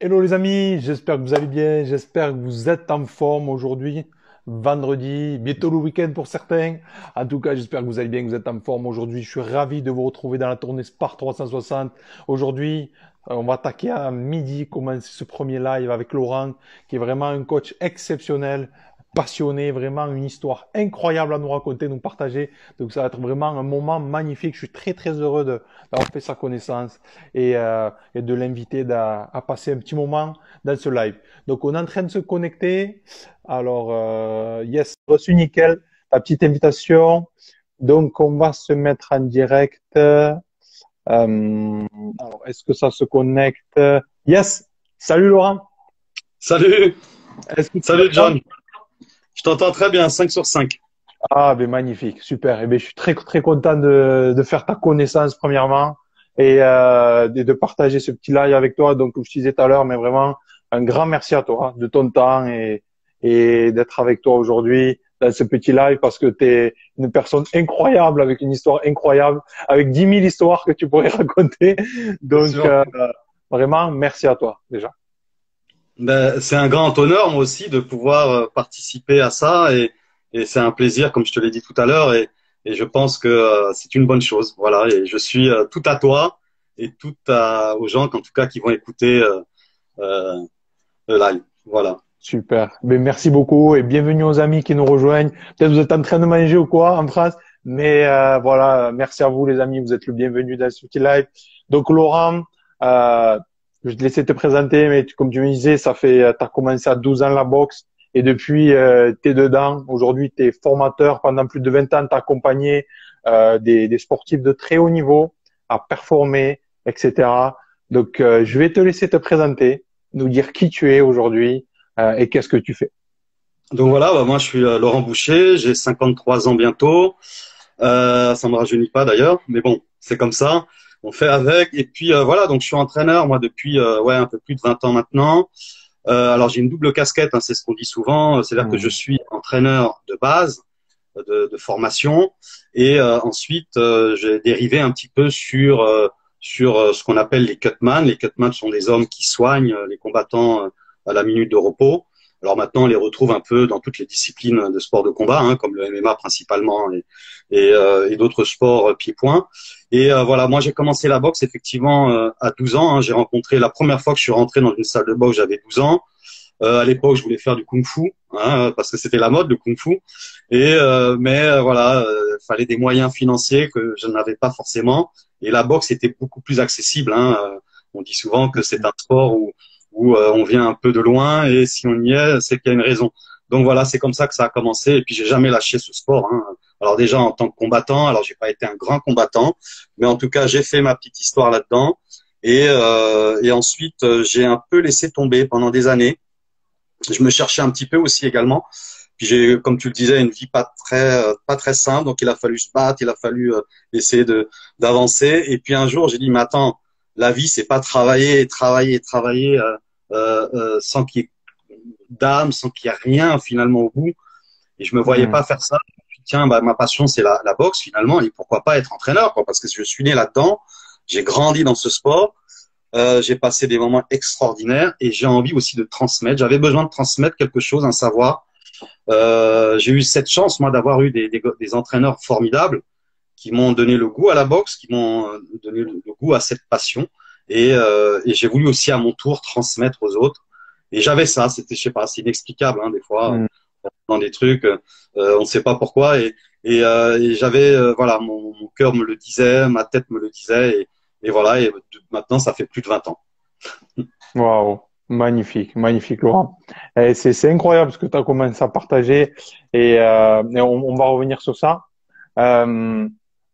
Hello les amis, j'espère que vous allez bien, j'espère que vous êtes en forme aujourd'hui, vendredi, bientôt le week-end pour certains. En tout cas, j'espère que vous allez bien, que vous êtes en forme aujourd'hui. Je suis ravi de vous retrouver dans la tournée Sport 360. Aujourd'hui, on va attaquer à midi, commencer ce premier live avec Laurent, qui est vraiment un coach exceptionnel, passionné, vraiment une histoire incroyable à nous raconter, nous partager. Donc ça va être vraiment un moment magnifique. Je suis très très heureux d'avoir fait sa connaissance et de l'inviter à passer un petit moment dans ce live. Donc, on est en train de se connecter. Alors, yes, reçu nickel, la petite invitation. Donc, on va se mettre en direct. Alors, est-ce que ça se connecte? Yes. Salut Laurent. Salut, Est-ce que tu salut m'entends? John. Je t'entends très bien, 5 sur 5. Ah, ben magnifique, super. Eh ben, je suis très très content de faire ta connaissance premièrement et de partager ce petit live avec toi. Donc, comme je te disais tout à l'heure, mais vraiment un grand merci à toi de ton temps et d'être avec toi aujourd'hui dans ce petit live parce que tu es une personne incroyable avec une histoire incroyable, avec 10 000 histoires que tu pourrais raconter. C'est Donc, sûr. vraiment, merci à toi déjà. Ben, c'est un grand honneur, moi aussi, de pouvoir participer à ça et c'est un plaisir, comme je te l'ai dit tout à l'heure, et je pense que c'est une bonne chose. Voilà, et je suis tout à toi et aux gens, en tout cas, qui vont écouter euh, le live. Voilà. Super. Ben, merci beaucoup et bienvenue aux amis qui nous rejoignent. Peut-être vous êtes en train de manger ou quoi en France, mais voilà, merci à vous les amis, vous êtes le bienvenu dans ce petit live. Donc Laurent, je vais te laisser te présenter, mais comme tu me disais, ça fait, tu as commencé à 12 ans la boxe et depuis, tu es dedans. Aujourd'hui, tu es formateur pendant plus de 20 ans, tu as accompagné des sportifs de très haut niveau à performer, etc. Donc, je vais te laisser te présenter, nous dire qui tu es aujourd'hui et qu'est-ce que tu fais? Donc voilà, bah, moi je suis Laurent Boucher, j'ai 53 ans bientôt. Ça me rajeunit pas d'ailleurs, mais bon, c'est comme ça. On fait avec. Et puis voilà, donc je suis entraîneur moi depuis ouais un peu plus de 20 ans maintenant. Alors j'ai une double casquette, hein, c'est ce qu'on dit souvent. C'est-à-dire que je Hmm. suis entraîneur de base, de formation, et ensuite j'ai dérivé un petit peu sur ce qu'on appelle les cutman. Les cutman sont des hommes qui soignent les combattants à la minute de repos. Alors maintenant, on les retrouve un peu dans toutes les disciplines de sport de combat, hein, comme le MMA principalement et d'autres sports pieds-points. Et voilà, moi j'ai commencé la boxe effectivement à 12 ans. Hein. J'ai rencontré la première fois que je suis rentré dans une salle de boxe, j'avais 12 ans. À l'époque, je voulais faire du kung-fu, hein, parce que c'était la mode, le kung-fu. Mais voilà, fallait des moyens financiers que je n'avais pas forcément. Et la boxe était beaucoup plus accessible. Hein. On dit souvent que c'est un sport où on vient un peu de loin et si on y est, c'est qu'il y a une raison. Donc voilà, c'est comme ça que ça a commencé. Et puis j'ai jamais lâché ce sport. Hein. Alors déjà en tant que combattant, alors j'ai pas été un grand combattant, mais en tout cas j'ai fait ma petite histoire là-dedans. Et ensuite j'ai un peu laissé tomber pendant des années. Je me cherchais un petit peu aussi également. Puis j'ai, comme tu le disais, une vie pas très simple. Donc il a fallu se battre, il a fallu essayer de d'avancer. Et puis un jour, j'ai dit, mais attends, la vie, c'est pas travailler, travailler, travailler sans qu'il y ait d'âme, sans qu'il y ait rien finalement au bout. Et je me voyais Hmm. pas faire ça. Puis, tiens, bah, ma passion, c'est la boxe finalement. Et pourquoi pas être entraîneur, quoi, parce que je suis né là-dedans. J'ai grandi dans ce sport. J'ai passé des moments extraordinaires et j'ai envie aussi de transmettre. J'avais besoin de transmettre quelque chose, un savoir. J'ai eu cette chance, moi, d'avoir eu des entraîneurs formidables qui m'ont donné le goût à la boxe, qui m'ont donné le goût à cette passion. Et j'ai voulu aussi à mon tour transmettre aux autres. Et j'avais ça, c'était, je sais pas, c'est inexplicable, hein, des fois, Hmm. dans des trucs, on ne sait pas pourquoi. Et j'avais, voilà, mon cœur me le disait, ma tête me le disait. Et voilà, et maintenant, ça fait plus de 20 ans. Waouh, magnifique, magnifique, Laurent. Et c'est incroyable ce que tu as commencé à partager et on va revenir sur ça. Euh,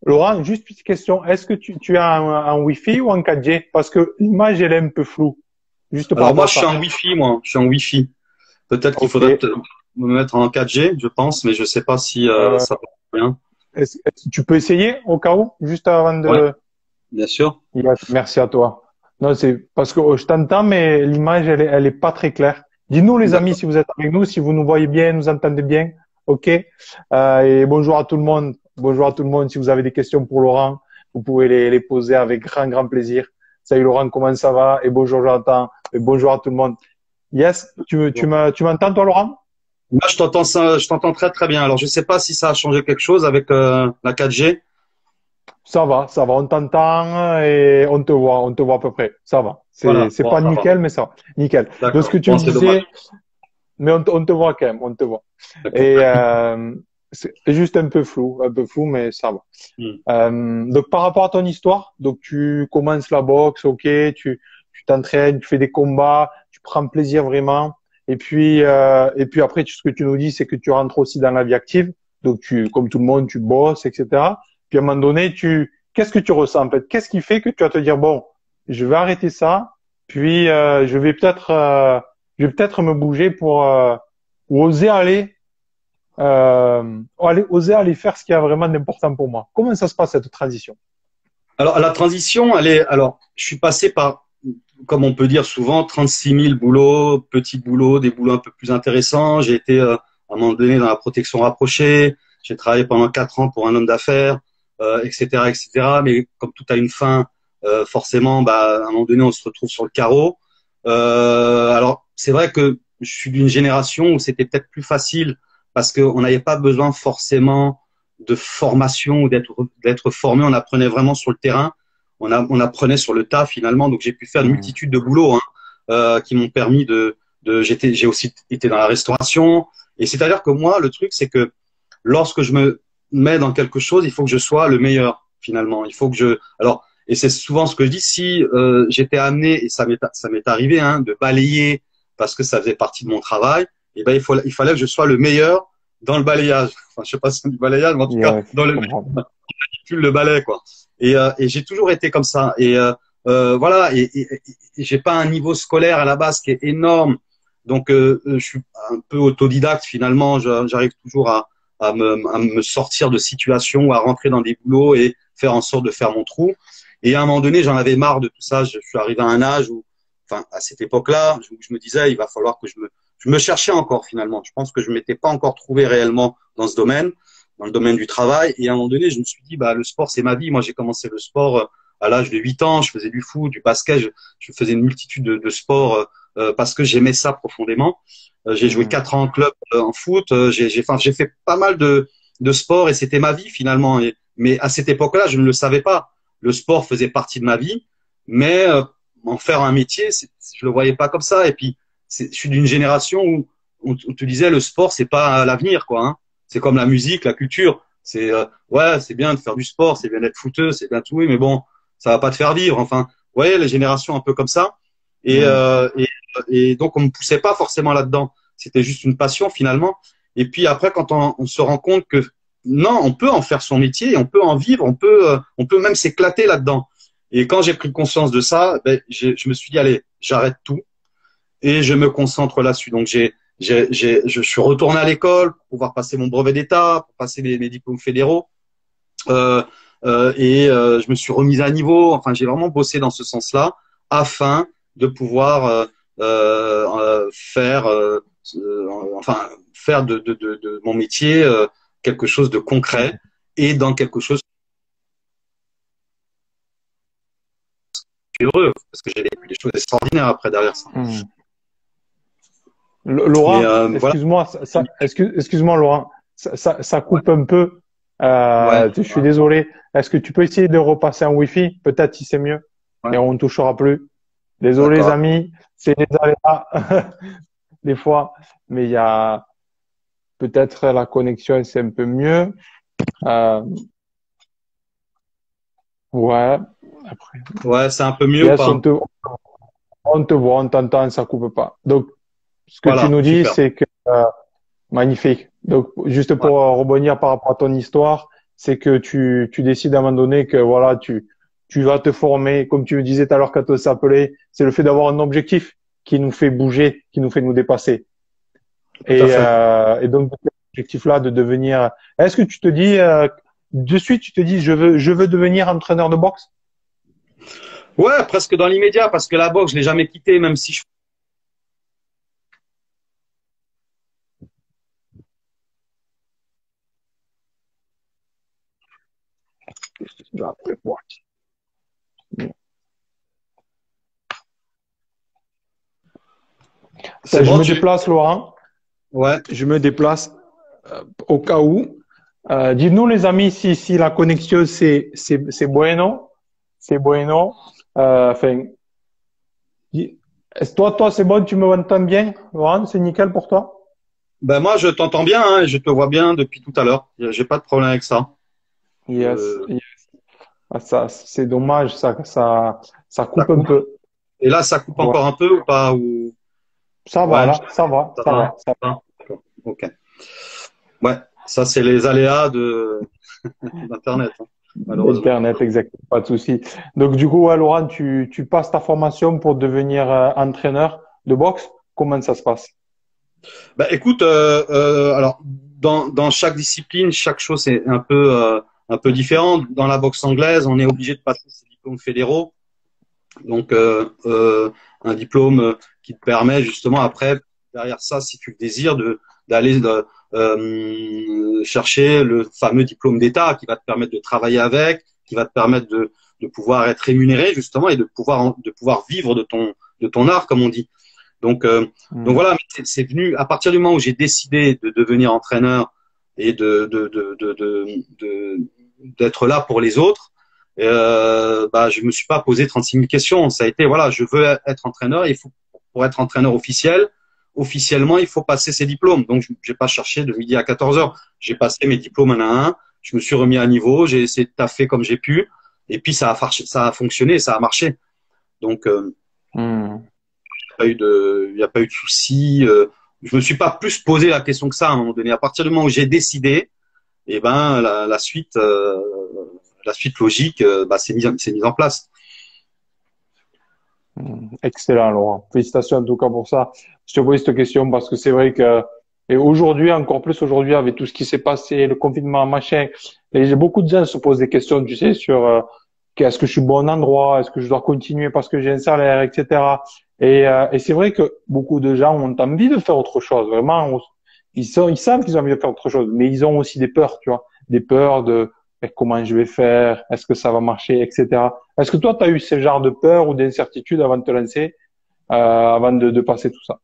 Laurent, juste une petite question. Est-ce que tu as un Wi-Fi ou un 4G? Parce que l'image, elle est un peu floue, juste par Alors rapport moi, à je suis ça. en Wi-Fi, moi. Je suis en Wi-Fi. Peut-être qu'il Ok. faudrait me mettre en 4G, je pense, mais je sais pas si Euh, ça va bien. tu peux essayer au cas où, juste avant Ouais, de. bien sûr. Yes, merci à toi. Non, c'est parce que je t'entends, mais l'image, elle est pas très claire. Dis-nous, les amis, D'accord. si vous êtes avec nous, si vous nous voyez bien, nous entendez bien. OK? Et bonjour à tout le monde. Bonjour à tout le monde. Si vous avez des questions pour Laurent, vous pouvez les poser avec grand, grand plaisir. Salut Laurent, comment ça va? Et bonjour Jonathan. Et bonjour à tout le monde. Yes, tu m'entends toi Laurent? Moi, je t'entends très très bien. Alors, je sais pas si ça a changé quelque chose avec la 4G. Ça va, on t'entend et on te voit à peu près. Ça va. Voilà, C'est bon, pas ça va. nickel, mais ça va. Nickel. Donc ce D'accord. que tu Bon, me c'est dommage. disais, mais on te voit quand même, on te voit. D'accord. Et c'est juste un peu flou, mais ça va. Hmm. Donc par rapport à ton histoire, donc tu commences la boxe, ok, tu t'entraînes, tu fais des combats, tu prends plaisir vraiment, et puis après ce que tu nous dis, c'est que tu rentres aussi dans la vie active, donc tu, comme tout le monde, tu bosses, etc. Puis à un moment donné, qu'est-ce que tu ressens en fait? Qu'est-ce qui fait que tu vas te dire bon, je vais arrêter ça, puis je vais peut-être me bouger pour ou oser aller faire ce qui a vraiment d'important pour moi. Comment ça se passe cette transition? Alors, la transition, alors, je suis passé par, comme on peut dire souvent, 36 000 boulots, petits boulots, des boulots un peu plus intéressants. J'ai été, à un moment donné, dans la protection rapprochée. J'ai travaillé pendant 4 ans pour un homme d'affaires, etc., etc. Mais comme tout a une fin, forcément, bah, à un moment donné, on se retrouve sur le carreau. Alors, c'est vrai que je suis d'une génération où c'était peut-être plus facile parce qu'on n'avait pas besoin forcément de formation ou d'être formé. On apprenait vraiment sur le terrain. On apprenait sur le tas finalement. Donc j'ai pu faire une Hmm. multitude de boulots hein, qui m'ont permis j'ai aussi été dans la restauration. Et c'est-à-dire que moi, le truc, c'est que lorsque je me mets dans quelque chose, il faut que je sois le meilleur finalement. Il faut que je. Alors, et c'est souvent ce que je dis. Si j'étais amené, et ça m'est arrivé, hein, de balayer parce que ça faisait partie de mon travail, et ben il fallait que je sois le meilleur dans le balayage. Enfin, je sais pas si c'est du balayage, mais en tout cas Yes, dans je le comprends. le balai quoi. Et j'ai toujours été comme ça. Et voilà. Et j'ai pas un niveau scolaire à la base qui est énorme. Donc je suis un peu autodidacte finalement. J'arrive toujours à me sortir de situations, à rentrer dans des boulots et faire en sorte de faire mon trou. Et à un moment donné, j'en avais marre de tout ça. Je suis arrivé à un âge où, enfin, à cette époque-là, je me disais, il va falloir que je me cherchais encore finalement. Je pense que je m'étais pas encore trouvé réellement dans ce domaine, dans le domaine du travail. Et à un moment donné, je me suis dit, bah, le sport, c'est ma vie. Moi, j'ai commencé le sport à l'âge de 8 ans. Je faisais du foot, du basket. Je faisais une multitude de sports parce que j'aimais ça profondément. J'ai joué Hmm. 4 ans en club en foot. Enfin, j'ai fait pas mal de sports et c'était ma vie finalement. Mais à cette époque-là, je ne le savais pas. Le sport faisait partie de ma vie, mais en faire un métier, je le voyais pas comme ça. Et puis, je suis d'une génération où on te disait le sport, c'est pas l'avenir, quoi. Hein. C'est comme la musique, la culture. C'est ouais, c'est bien de faire du sport, c'est bien d'être footeux, c'est bien tout, oui, mais bon, ça va pas te faire vivre. Enfin, vous voyez, les générations un peu comme ça. Et, Hmm. euh, et, et donc, on me poussait pas forcément là-dedans. C'était juste une passion finalement. Et puis après, quand on se rend compte que non, on peut en faire son métier, on peut en vivre, on peut même s'éclater là-dedans. Et quand j'ai pris conscience de ça, ben, je me suis dit, allez, j'arrête tout et je me concentre là-dessus. Donc, je suis retourné à l'école pour pouvoir passer mon brevet d'État, pour passer mes diplômes fédéraux. Euh, je me suis remise à niveau. Enfin, j'ai vraiment bossé dans ce sens-là afin de pouvoir enfin, faire de mon métier quelque chose de concret Hmm. et dans quelque chose de heureux parce que j'ai vécu des choses extraordinaires après derrière ça. Hmm. Mais Laurent, voilà. excuse-moi, excuse-moi Laurent, ça Ouais, coupe un peu. ouais, Je suis désolé. Est-ce que tu peux essayer de repasser en Wi-Fi? Peut-être si c'est mieux ouais, et on ne touchera plus. Désolé les d'accord. amis, c'est les aléas des fois, mais il y a peut-être la connexion, c'est un peu mieux. Euh, ouais. Après, Ouais, c'est un peu mieux ou yes, pas? on te voit, on t'entend, ça coupe pas. Donc, ce que tu Voilà, nous dis, super. c'est que magnifique. Donc, juste Ouais, pour rebondir par rapport à ton histoire, c'est que tu décides à un moment donné que voilà, tu vas te former, comme tu me disais tout à l'heure quand on s'appelait, c'est le fait d'avoir un objectif qui nous fait bouger, qui nous fait nous dépasser. tout à fait. Et donc, cet objectif-là de devenir, est-ce que tu te dis, de suite, tu te dis, je veux devenir entraîneur de boxe? Ouais, presque dans l'immédiat parce que la boxe, je l'ai jamais quitté, même si je Après, ouais. C'est Je bon, me déplace, Laurent. ouais. Je me déplace au cas où. Dites-nous, les amis, si la connexion, c'est bueno. C'est bueno. Enfin, toi, c'est bon, tu me entends bien, Laurent? C'est nickel pour toi? Ben moi, je t'entends bien, hein, et je te vois bien depuis tout à l'heure. J'ai pas de problème avec ça. Yes. Euh, Yes. Ah, ça, c'est dommage, ça Ça coupe un coupe. peu. Et là, ça coupe Ouais. encore un peu ou pas ou... Ça va, Ouais, là, ça va, ça ça va. va, ça Ça va. D'accord. Ok. Ouais, ça c'est les aléas de d'Internet, hein, malheureusement. Internet, exactement, pas de souci. Donc, du coup, ouais, Laurent, tu passes ta formation pour devenir entraîneur de boxe. Comment ça se passe? Bah, écoute, alors dans chaque discipline, chaque chose est un peu différente. Dans la boxe anglaise, on est obligé de passer ces diplômes fédéraux, donc un diplôme qui te permet justement après derrière ça, si tu le désires, de d'aller chercher le fameux diplôme d'État qui va te permettre de travailler avec, qui va te permettre de pouvoir être rémunéré justement et de pouvoir vivre de ton art, comme on dit. Donc, donc Hmm. voilà, c'est venu à partir du moment où j'ai décidé de devenir entraîneur et d'être là pour les autres. Bah, je me suis pas posé 36 000 questions. Ça a été, voilà, je veux être entraîneur. Et il faut, pour être entraîneur officiel, officiellement, il faut passer ses diplômes. Donc, je n'ai pas cherché de midi à 14 heures. J'ai passé mes diplômes un à un. Je me suis remis à niveau. J'ai essayé de taffer comme j'ai pu. Et puis, ça a fonctionné, ça a marché. Donc, Hmm. il y a pas eu de souci. Je me suis pas plus posé la question que ça à un moment donné. À partir du moment où j'ai décidé, et ben la suite logique, bah, c'est mise en place. Excellent, Laurent. Félicitations en tout cas pour ça. Je te pose cette question parce que c'est vrai que, et aujourd'hui, encore plus aujourd'hui, avec tout ce qui s'est passé, le confinement, machin, et beaucoup de gens se posent des questions, tu sais, sur est-ce que je suis bon endroit, est-ce que je dois continuer parce que j'ai un salaire, etc. Et c'est vrai que beaucoup de gens ont envie de faire autre chose. Vraiment, ils savent qu'ils ont envie de faire autre chose, mais ils ont aussi des peurs, tu vois, des peurs de comment je vais faire, est-ce que ça va marcher, etc. Est-ce que toi, tu as eu ce genre de peur ou d'incertitude avant de te lancer, avant de passer tout ça?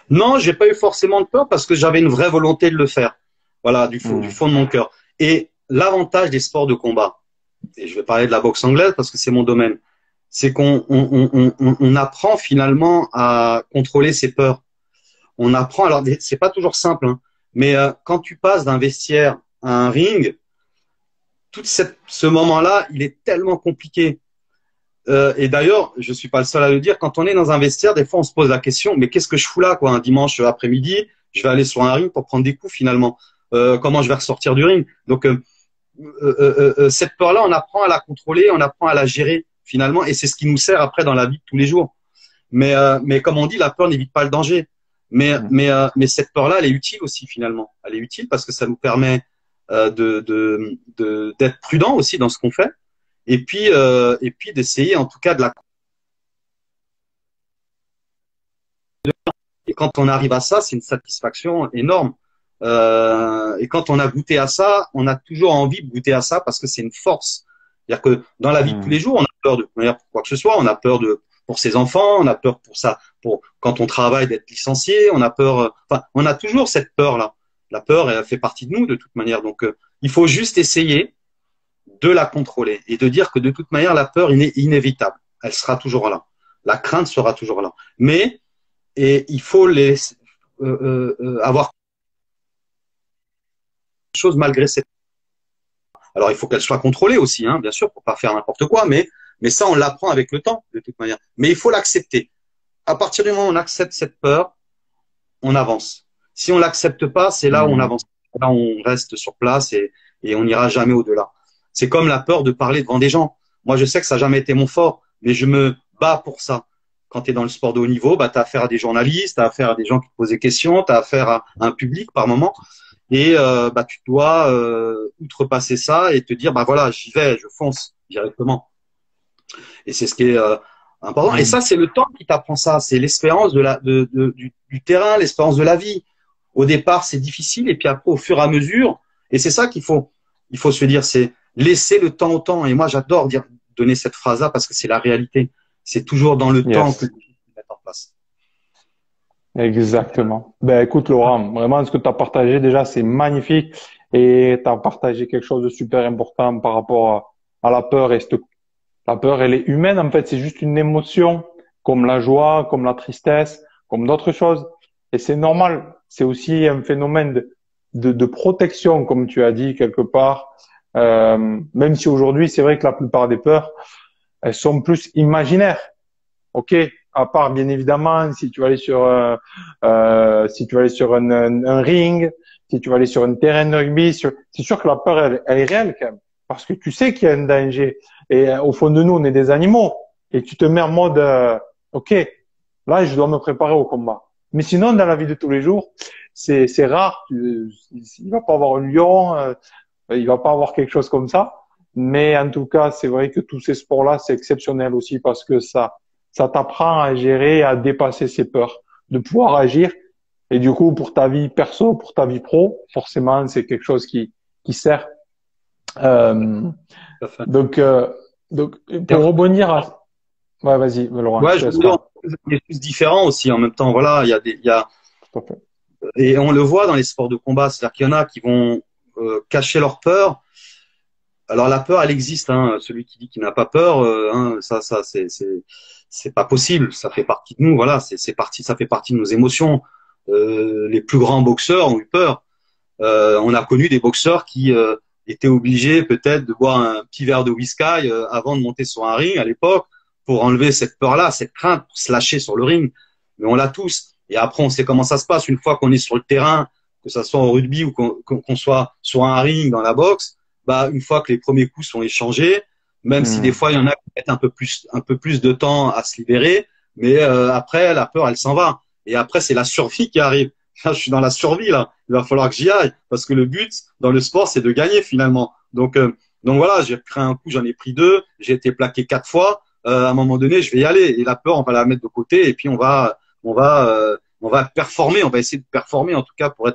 Non, j'ai pas eu forcément de peur parce que j'avais une vraie volonté de le faire. Voilà, du Hmm. fond de mon cœur. Et l'avantage des sports de combat, et je vais parler de la boxe anglaise parce que c'est mon domaine, c'est on apprend finalement à contrôler ses peurs. On apprend, alors c'est pas toujours simple, hein, mais quand tu passes d'un vestiaire à un ring, ce moment-là, il est tellement compliqué. Et d'ailleurs, je suis pas le seul à le dire. Quand on est dans un vestiaire, des fois, on se pose la question, mais qu'est-ce que je fous là, quoi, un dimanche après-midi? Je vais aller sur un ring pour prendre des coups finalement. Comment je vais ressortir du ring? Donc, cette peur-là, on apprend à la contrôler, on apprend à la gérer finalement, et c'est ce qui nous sert après dans la vie de tous les jours. Mais comme on dit, la peur n'évite pas le danger. Hmm. Mais cette peur-là, elle est utile aussi finalement. Elle est utile parce que ça nous permet d'être prudent aussi dans ce qu'on fait et puis d'essayer en tout cas de la. Et quand on arrive à ça, c'est une satisfaction énorme. Et quand on a goûté à ça, on a toujours envie de goûter à ça parce que c'est une force. C'est-à-dire que dans la vie de tous Hmm. les jours, on a peur de quoi que ce soit. On a peur pour ses enfants, on a peur pour ça, pour quand on travaille d'être licencié, on a peur. Enfin, on a toujours cette peur-là. La peur, elle fait partie de nous de toute manière. Donc, il faut juste essayer de la contrôler et de dire que de toute manière, la peur est inévitable. Elle sera toujours là. La crainte sera toujours là. Mais et il faut avoir des choses malgré cette. Alors il faut qu'elle soit contrôlée aussi, hein, bien sûr, pour pas faire n'importe quoi, mais ça on l'apprend avec le temps de toute manière. Mais il faut l'accepter. À partir du moment où on accepte cette peur, on avance. Si on l'accepte pas, c'est là où on Hmm. avance. Là on reste sur place et on n'ira jamais au-delà. C'est comme la peur de parler devant des gens. Moi je sais que ça n'a jamais été mon fort, mais je me bats pour ça. Quand tu es dans le sport de haut niveau, bah, tu as affaire à des journalistes, tu as affaire à des gens qui te posent des questions, tu as affaire à un public par moment. Et bah, tu dois outrepasser ça et te dire, bah voilà, j'y vais, je fonce directement. Et c'est ce qui est important. Et Hmm. ça, c'est le temps qui t'apprend ça. C'est l'expérience du terrain, l'expérience de la vie. Au départ, c'est difficile. Et puis après, au fur et à mesure, et c'est ça il faut se dire, c'est laisser le temps au temps. Et moi, j'adore donner cette phrase-là parce que c'est la réalité. C'est toujours dans le temps que Yes. les choses se mettent en place. Exactement. Ben, écoute, Laurent, vraiment, ce que tu as partagé déjà, c'est magnifique et tu as partagé quelque chose de super important par rapport à la peur la peur, elle est humaine, en fait, c'est juste une émotion, comme la joie, comme la tristesse, comme d'autres choses. Et c'est normal. C'est aussi un phénomène de protection, comme tu as dit quelque part. Même si aujourd'hui, c'est vrai que la plupart des peurs, elles sont plus imaginaires. OK, à part bien évidemment si tu vas aller sur si tu vas aller sur un ring, si tu vas aller sur un terrain de rugby, c'est sûr que la peur elle est réelle quand même parce que tu sais qu'il y a un danger et au fond de nous on est des animaux et tu te mets en mode OK, là je dois me préparer au combat. Mais sinon dans la vie de tous les jours, c'est rare, il va pas avoir un lion, il va pas avoir quelque chose comme ça. Mais en tout cas, c'est vrai que tous ces sports-là, c'est exceptionnel aussi parce que ça t'apprend à gérer, à dépasser ses peurs, de pouvoir agir. Et du coup, pour ta vie perso, pour ta vie pro, forcément, c'est quelque chose qui sert. Euh, Tout à fait. donc, euh, donc, Et pour rebondir à, ouais, vas-y, Laurent, je ouais, te laisse nous, parler. on est tous différents aussi en même temps. Voilà, Tout à fait. et on le voit dans les sports de combat, c'est-à-dire qu'il y en a qui vont cacher leur peur. Alors la peur, elle existe. Hein. Celui qui dit qu'il n'a pas peur, c'est pas possible. Ça fait partie de nous. Voilà, ça fait partie de nos émotions. Les plus grands boxeurs ont eu peur. On a connu des boxeurs qui étaient obligés peut-être de boire un petit verre de whisky avant de monter sur un ring à l'époque pour enlever cette peur-là, cette crainte, pour se lâcher sur le ring. Mais on l'a tous. Et après, on sait comment ça se passe une fois qu'on est sur le terrain, que ça soit au rugby ou qu'on soit sur un ring dans la boxe. Bah, une fois que les premiers coups sont échangés, même si des Hmm. fois il y en a qui mettent un peu plus de temps à se libérer, mais après la peur, elle s'en va. Et après, c'est la survie qui arrive. Là, je suis dans la survie là. Il va falloir que j'y aille parce que le but dans le sport, c'est de gagner finalement. Donc voilà, j'ai pris un coup, j'en ai pris deux, j'ai été plaqué 4 fois. À un moment donné, je vais y aller et la peur, on va la mettre de côté et puis on va performer, on va essayer de performer en tout cas pour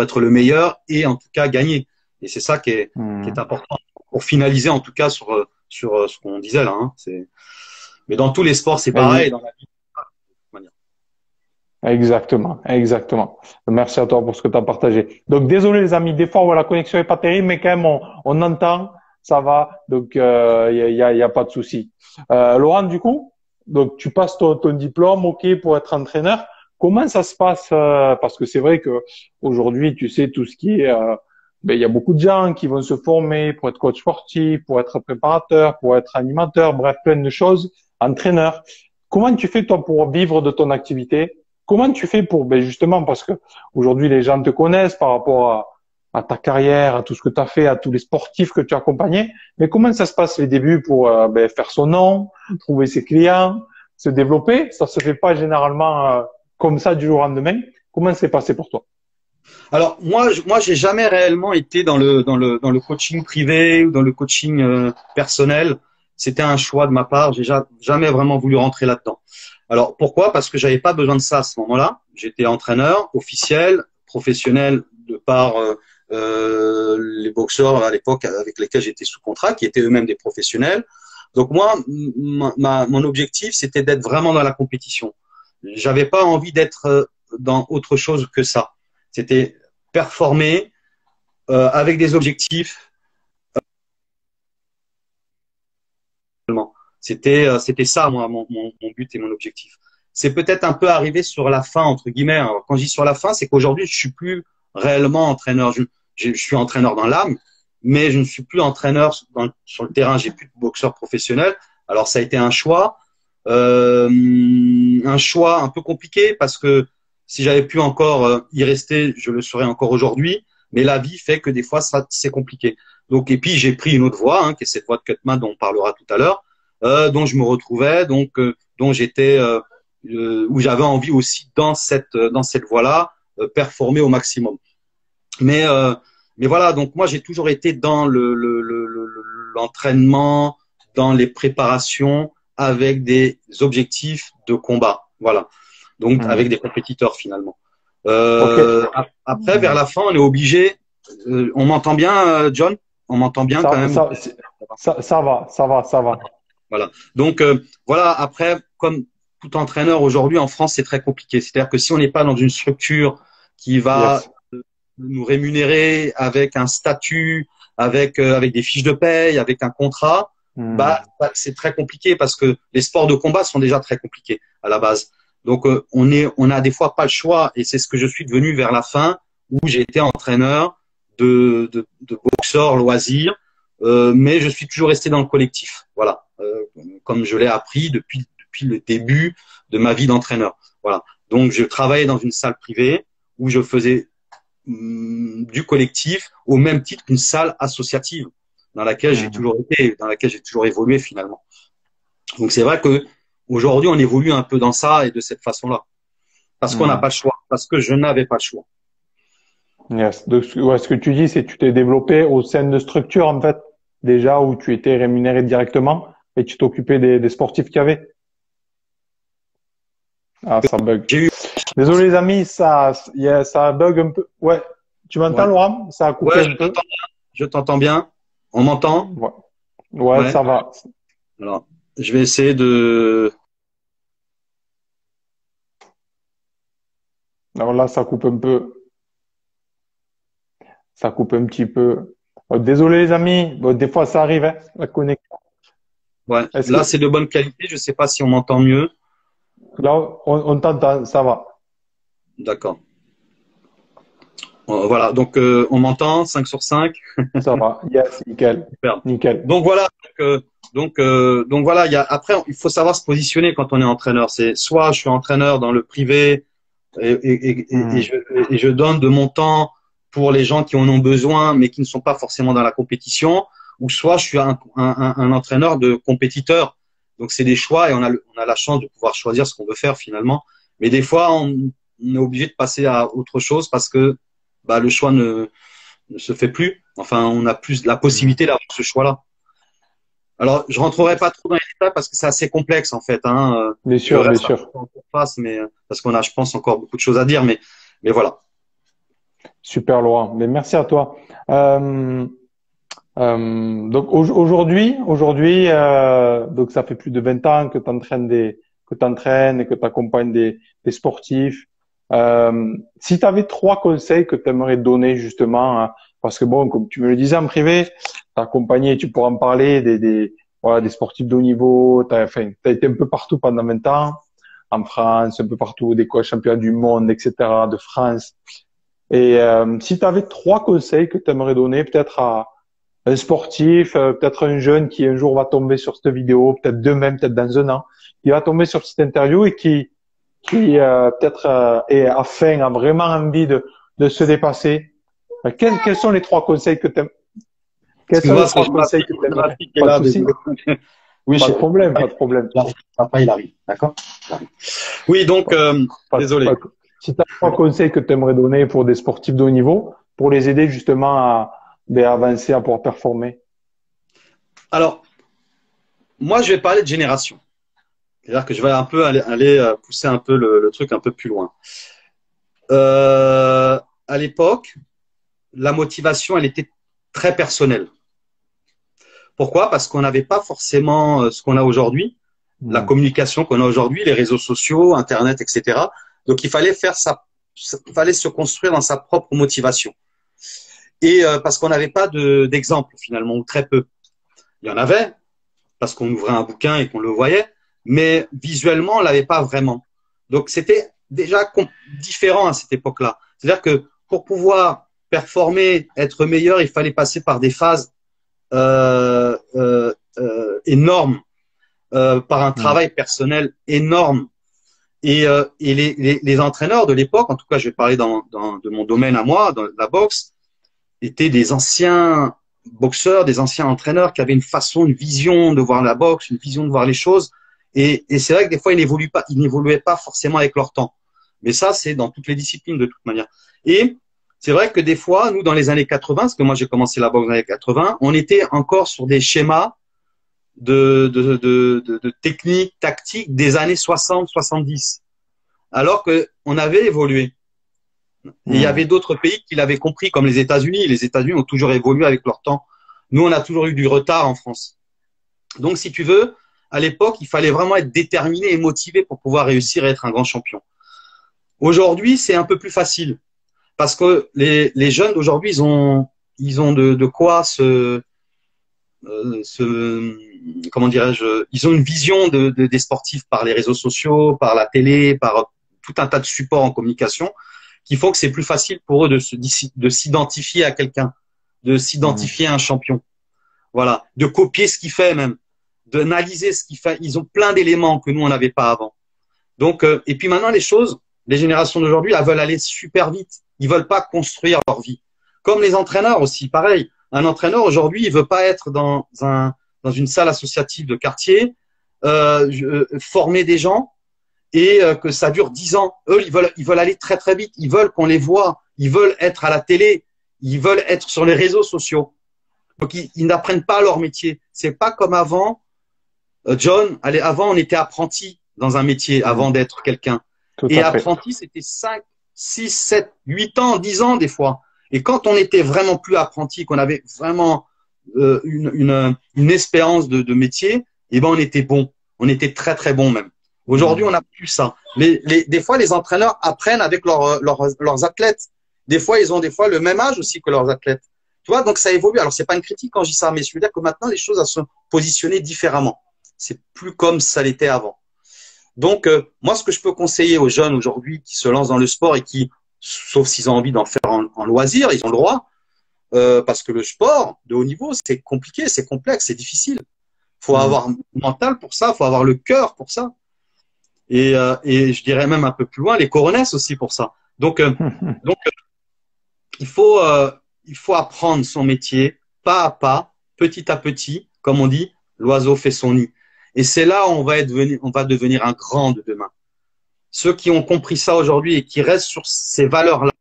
être le meilleur et en tout cas gagner. Et c'est ça qui est Hmm. important pour finaliser en tout cas sur ce qu'on disait là. Hein. Mais dans tous les sports, c'est pareil. Dans la vie, de manière. Exactement, exactement. Merci à toi pour ce que tu as partagé. Donc, désolé les amis, des fois, ouais, la connexion est pas terrible, mais quand même, on entend, ça va. Donc, y a pas de souci. Laurent, du coup, donc tu passes ton diplôme, ok, pour être entraîneur. Comment ça se passe parce que c'est vrai que aujourd'hui, tu sais, tout ce qui est, ben, il y a beaucoup de gens qui vont se former pour être coach sportif, pour être préparateur, pour être animateur, bref, plein de choses, entraîneur. Comment tu fais toi pour vivre de ton activité? Comment tu fais pour, ben justement, parce que aujourd'hui les gens te connaissent par rapport à ta carrière, à tout ce que tu as fait, à tous les sportifs que tu as accompagnés, mais comment ça se passe les débuts pour ben, faire son nom, trouver ses clients, se développer? Ça se fait pas généralement comme ça du jour au lendemain. Comment c'est passé pour toi? Alors moi, j'ai jamais réellement été dans le coaching privé ou dans le coaching personnel. C'était un choix de ma part. J'ai jamais vraiment voulu rentrer là-dedans. Alors pourquoi? Parce que j'avais pas besoin de ça à ce moment-là. J'étais entraîneur officiel, professionnel de par les boxeurs à l'époque avec lesquels j'étais sous contrat, qui étaient eux-mêmes des professionnels. Donc moi, mon objectif, c'était d'être vraiment dans la compétition. J'avais pas envie d'être dans autre chose que ça. C'était performer avec des objectifs. C'était ça, moi, mon but et mon objectif. C'est peut-être un peu arrivé sur la fin, entre guillemets. Alors, quand je dis sur la fin, c'est qu'aujourd'hui, je suis plus réellement entraîneur. Je suis entraîneur dans l'âme, mais je ne suis plus entraîneur sur le terrain. J'ai plus de boxeur professionnel. Alors, ça a été un choix un peu compliqué parce que si j'avais pu encore y rester, je le serais encore aujourd'hui. Mais la vie fait que des fois, ça, c'est compliqué. Donc, et puis, j'ai pris une autre voie, hein, qui est cette voie de Cutman dont on parlera tout à l'heure, dont je me retrouvais, dont j'étais, où j'avais envie aussi dans cette voie-là, performer au maximum. Mais, euh, mais voilà, donc moi, j'ai toujours été dans l'entraînement, dans les préparations avec des objectifs de combat. Voilà. Donc, avec Hmm. des compétiteurs finalement. Ok. Après, vers la fin, on est obligé. On m'entend bien, John? On m'entend bien quand Ça, même? ça va, ça va, ça va. Voilà. Donc, voilà. Après, comme tout entraîneur aujourd'hui en France, c'est très compliqué. C'est-à-dire que si on n'est pas dans une structure qui va nous rémunérer avec un statut, avec des fiches de paye, avec un contrat, bah c'est très compliqué parce que les sports de combat sont déjà très compliqués à la base. Donc on a des fois pas le choix et c'est ce que je suis devenu vers la fin où j'ai été entraîneur de boxeurs loisirs, mais je suis toujours resté dans le collectif. Voilà, comme je l'ai appris depuis le début de ma vie d'entraîneur. Voilà. Donc je travaillais dans une salle privée où je faisais du collectif au même titre qu'une salle associative dans laquelle j'ai toujours été, dans laquelle j'ai toujours évolué finalement. Donc c'est vrai que aujourd'hui on évolue un peu dans ça et de cette façon-là, parce qu'on n'a pas le choix, parce que je n'avais pas le choix. Yes. Donc, ouais, ce que tu dis, c'est que tu t'es développé au sein de structures en fait déjà où tu étais rémunéré directement et tu t'occupais des sportifs qu'il y avait. Ah, ça bug. Désolé les amis, ça bug un peu. Ouais. Tu m'entends, Laurent? Ça a coupé un peu. Je t'entends bien. On m'entend? Ouais, ça va. Alors, je vais essayer de. Alors là, ça coupe un peu. Ça coupe un petit peu. Désolé les amis. Bon, des fois, ça arrive, hein, la connexion. Ouais. Là, c'est de bonne qualité. Je sais pas si on m'entend mieux. Là, on t'entend, ça va. D'accord. Voilà, donc on m'entend, 5 sur 5. Ça va, yes, nickel. Super. Nickel. Donc voilà, donc voilà, après il faut savoir se positionner quand on est entraîneur. C'est soit je suis entraîneur dans le privé et je donne de mon temps pour les gens qui en ont besoin mais qui ne sont pas forcément dans la compétition, ou soit je suis un entraîneur de compétiteurs. Donc c'est des choix et on a la chance de pouvoir choisir ce qu'on veut faire finalement. Mais des fois on est obligé de passer à autre chose parce que le choix ne se fait plus. Enfin, on a plus la possibilité d'avoir ce choix-là. Alors, je rentrerai pas trop dans les détails parce que c'est assez complexe en fait. Hein. Bien sûr, bien sûr. Mais parce qu'on a, je pense, encore beaucoup de choses à dire. Mais voilà. Super, Laurent. Mais merci à toi. Donc aujourd'hui, donc ça fait plus de 20 ans que tu entraînes et que tu accompagnes des sportifs. Si tu avais 3 conseils que tu aimerais donner justement, hein, parce que bon, comme tu me le disais en privé, tu as accompagné, tu pourras en parler des sportifs de haut niveau, tu as été un peu partout pendant 20 ans, en France, un peu partout, des championnats du monde, etc., de France. Et si tu avais 3 conseils que tu aimerais donner peut-être à un sportif, peut-être un jeune qui un jour va tomber sur cette vidéo, peut-être demain, peut-être dans un an, qui va tomber sur cette interview et qui peut-être a faim, a vraiment envie de se dépasser. Quels sont les 3 conseils que tu aimes? Quels sont les 3 conseils que tu aimerais? Pas de souci. Oui, pas de problème, pas de problème. Après, il arrive, d'accord? Oui, donc, désolé. Si tu as 3 conseils que tu aimerais donner pour des sportifs de haut niveau, pour les aider justement à avancer, à pouvoir performer. Alors, moi, je vais parler de génération. C'est-à-dire que je vais un peu aller pousser un peu le truc un peu plus loin. À l'époque, la motivation, elle était très personnelle. Pourquoi? Parce qu'on n'avait pas forcément ce qu'on a aujourd'hui, la communication qu'on a aujourd'hui, les réseaux sociaux, Internet, etc. Donc, il fallait se construire dans sa propre motivation. Et parce qu'on n'avait pas d'exemple finalement, ou très peu. Il y en avait, parce qu'on ouvrait un bouquin et qu'on le voyait, mais visuellement, on l'avait pas vraiment. Donc, c'était déjà différent à cette époque-là. C'est-à-dire que pour pouvoir performer, être meilleur, il fallait passer par des phases énormes, par un travail personnel énorme. Et les entraîneurs de l'époque, en tout cas, je vais parler de mon domaine à moi, dans la boxe, étaient des anciens boxeurs, des anciens entraîneurs qui avaient une façon, une vision de voir la boxe, une vision de voir les choses. Et c'est vrai que des fois, ils n'évoluaient pas forcément avec leur temps. Mais ça, c'est dans toutes les disciplines de toute manière. Et c'est vrai que des fois, nous, dans les années 80, parce que moi, j'ai commencé la boxe dans les années 80, on était encore sur des schémas de techniques, tactiques des années 60, 70. Alors qu'on avait évolué. Et il y avait d'autres pays qui l'avaient compris, comme les États-Unis. Les États-Unis ont toujours évolué avec leur temps. Nous, on a toujours eu du retard en France. Donc, si tu veux, à l'époque, il fallait vraiment être déterminé et motivé pour pouvoir réussir à être un grand champion. Aujourd'hui, c'est un peu plus facile parce que les jeunes d'aujourd'hui, ils ont de quoi comment dirais-je, ils ont une vision des sportifs par les réseaux sociaux, par la télé, par tout un tas de supports en communication qui font que c'est plus facile pour eux de s'identifier à quelqu'un, de s'identifier à un champion. Voilà, de copier ce qu'il fait même, d'analyser ce qu'il fait. Ils ont plein d'éléments que nous, on n'avait pas avant. Donc, et puis maintenant, les générations d'aujourd'hui, elles veulent aller super vite. Ils veulent pas construire leur vie. Comme les entraîneurs aussi, pareil. Un entraîneur aujourd'hui, il veut pas être dans une salle associative de quartier, former des gens et que ça dure 10 ans. Eux, ils veulent aller très très vite. Ils veulent qu'on les voit. Ils veulent être à la télé. Ils veulent être sur les réseaux sociaux. Donc, ils n'apprennent pas leur métier. C'est pas comme avant. John, avant, on était apprenti dans un métier avant d'être quelqu'un. Et apprenti, c'était 5, 6, 7, 8 ans, 10 ans des fois. Et quand on était vraiment plus apprenti, qu'on avait vraiment une espérance de métier, eh ben on était bon. On était très très bon même. Aujourd'hui, on n'a plus ça. Des fois, les entraîneurs apprennent avec leurs athlètes. Des fois, ils ont le même âge aussi que leurs athlètes. Tu vois, donc ça évolue. Alors, c'est pas une critique quand je dis ça, mais je veux dire que maintenant, les choses elles sont positionnées différemment. C'est plus comme ça l'était avant. Donc, moi, ce que je peux conseiller aux jeunes aujourd'hui qui se lancent dans le sport et qui, sauf s'ils ont envie d'en faire en loisir, ils ont le droit, parce que le sport de haut niveau, c'est compliqué, c'est complexe, c'est difficile. Faut avoir le mental pour ça, faut avoir le cœur pour ça. Et je dirais même un peu plus loin, les coronesses aussi pour ça. Donc, il faut apprendre son métier pas à pas, petit à petit, comme on dit, l'oiseau fait son nid. Et c'est là où on va devenir un grand de demain. Ceux qui ont compris ça aujourd'hui et qui restent sur ces valeurs-là.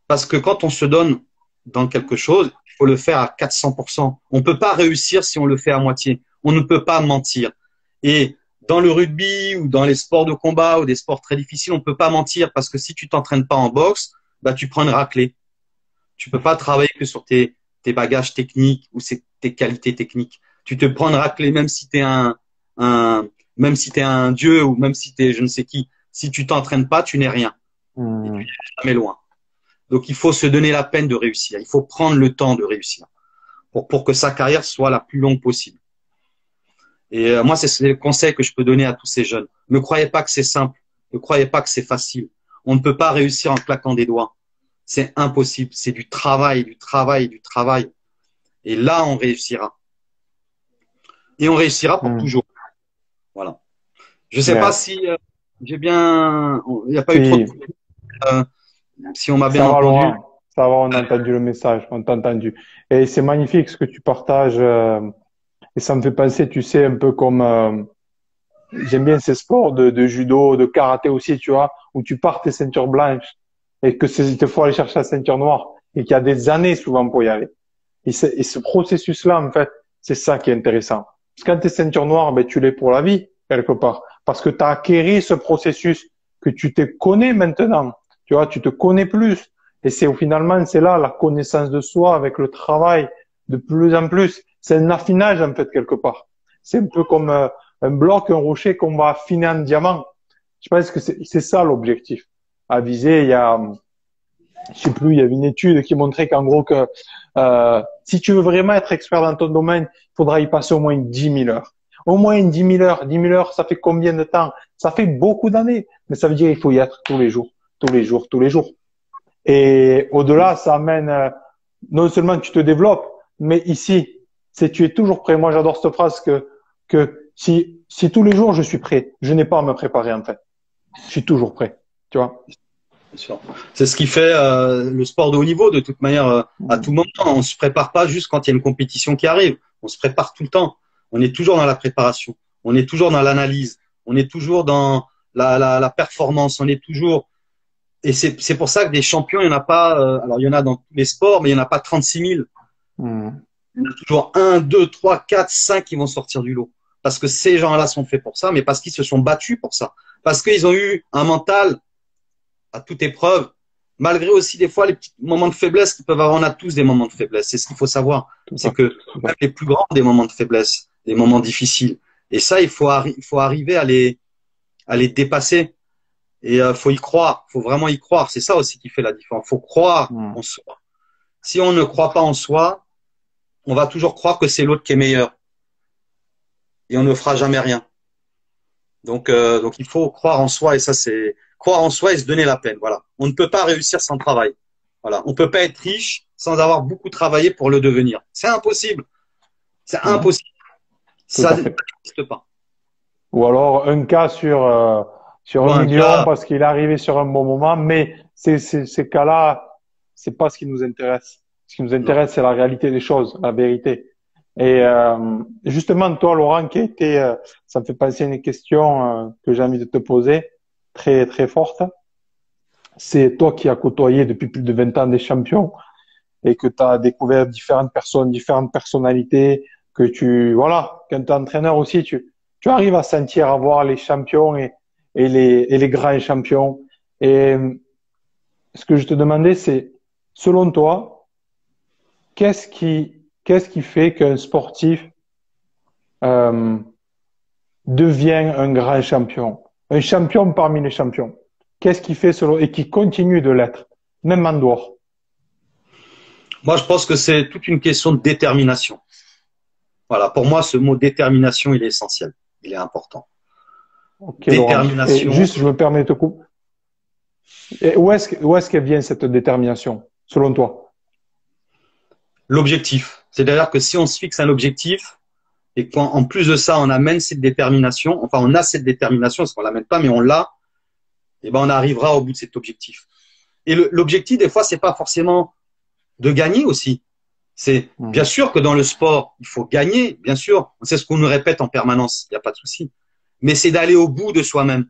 Parce que quand on se donne dans quelque chose, il faut le faire à 400%. On ne peut pas réussir si on le fait à moitié. On ne peut pas mentir. Et dans le rugby ou dans les sports de combat ou des sports très difficiles, on ne peut pas mentir parce que si tu t'entraînes pas en boxe, bah, tu prends une raclée. Tu peux pas travailler que sur tes bagages techniques ou tes qualités techniques. Tu te prends une raclée même si t'es même si t'es un dieu ou même si t'es je ne sais qui. Si tu t'entraînes pas, tu n'es rien. Et tu n'iras jamais loin. Donc, il faut se donner la peine de réussir. Il faut prendre le temps de réussir pour que sa carrière soit la plus longue possible. Et moi, c'est le conseil que je peux donner à tous ces jeunes. Ne croyez pas que c'est simple. Ne croyez pas que c'est facile. On ne peut pas réussir en claquant des doigts. C'est impossible. C'est du travail, du travail, du travail. Et là, on réussira. Et on réussira pour toujours. Voilà. Je sais pas si j'ai bien... Il n'y a pas eu trop de... si on m'a bien entendu. Ça va, on a entendu le message, on t'a entendu. Et c'est magnifique ce que tu partages. Et ça me fait penser, tu sais, un peu comme... j'aime bien ces sports de judo, de karaté aussi, tu vois, où tu pars tes ceintures blanches et que il te faut aller chercher la ceinture noire et qu'il y a des années souvent pour y aller. Et ce processus-là, en fait, c'est ça qui est intéressant. Parce que quand tu es ceinture noire, ben, tu l'es pour la vie, quelque part. Parce que tu as acquéri ce processus, que tu te connais maintenant. Tu vois, tu te connais plus. Et finalement, c'est là la connaissance de soi avec le travail de plus en plus. C'est un affinage, en fait, quelque part. C'est un peu comme un bloc, un rocher qu'on va affiner en diamant. Je pense que c'est ça l'objectif à viser. Je sais plus, il y avait une étude qui montrait qu'en gros que si tu veux vraiment être expert dans ton domaine, il faudra y passer au moins 10 000 heures. Au moins 10 000 heures. 10 000 heures, ça fait combien de temps? Ça fait beaucoup d'années. Mais ça veut dire qu'il faut y être tous les jours, tous les jours, tous les jours. Et au-delà, ça amène non seulement tu te développes, mais ici, c'est tu es toujours prêt. Moi, j'adore cette phrase que si tous les jours je suis prêt, je n'ai pas à me préparer en fait. Je suis toujours prêt. Tu vois? Bien sûr. C'est ce qui fait le sport de haut niveau de toute manière à tout moment. On se prépare pas juste quand il y a une compétition qui arrive. On se prépare tout le temps. On est toujours dans la préparation. On est toujours dans l'analyse. On est toujours dans la performance. On est toujours et c'est pour ça que des champions, il y en a pas. Alors il y en a dans tous les sports, mais il y en a pas 36 000. Il y en a toujours 1, 2, 3, 4, 5 qui vont sortir du lot. Parce que ces gens-là sont faits pour ça, mais parce qu'ils se sont battus pour ça. Parce qu'ils ont eu un mental à toute épreuve, malgré aussi des fois les petits moments de faiblesse qu'ils peuvent avoir. On a tous des moments de faiblesse, c'est ce qu'il faut savoir. tout C'est à que tout à même les plus grands ont des moments de faiblesse, des moments difficiles. Et ça, il faut arriver à les dépasser. Et faut y croire, faut vraiment y croire. C'est ça aussi qui fait la différence. Faut croire Hmm. en soi. Si on ne croit pas en soi, on va toujours croire que c'est l'autre qui est meilleur et on ne fera jamais rien. Donc il faut croire en soi et ça c'est croire en soi et se donner la peine. Voilà. On ne peut pas réussir sans travail. Voilà. On peut pas être riche sans avoir beaucoup travaillé pour le devenir. C'est impossible. C'est Hmm. impossible. Tout Ça à fait. n'existe pas. Ou alors un cas sur Ou un un million cas, parce qu'il est arrivé sur un bon moment, mais ces cas-là, c'est pas ce qui nous intéresse. Ce qui nous non. intéresse, c'est la réalité des choses, la vérité. Et justement, toi, Laurent, ça me fait penser à une question que j'ai envie de te poser, très très forte. C'est toi qui as côtoyé depuis plus de 20 ans des champions et que tu as découvert différentes personnes, différentes personnalités, que voilà, quand tu es entraîneur aussi, tu arrives à sentir, à voir les champions et les grands champions. Et ce que je te demandais, c'est, selon toi, qu'est-ce qui fait qu'un sportif euh, devient un grand champion, un champion parmi les champions? Qu'est-ce qui fait et qui continue de l'être, même en dehors? Moi, je pense que c'est toute une question de détermination. Voilà. Pour moi, ce mot détermination, il est essentiel. Il est important. Ok, Laurent. Et Détermination. juste, je me permets de te couper. Et où est-ce qu'elle vient cette détermination, selon toi? L'objectif. C'est-à-dire que si on se fixe un objectif et qu'en plus de ça, on amène cette détermination, enfin, on a cette détermination, parce qu'on l'amène pas, mais on l'a, et ben, on arrivera au bout de cet objectif. Et l'objectif, des fois, c'est pas forcément de gagner aussi. C'est bien Mhm. sûr que dans le sport, il faut gagner, bien sûr. C'est ce qu'on nous répète en permanence, il n'y a pas de souci. Mais c'est d'aller au bout de soi-même.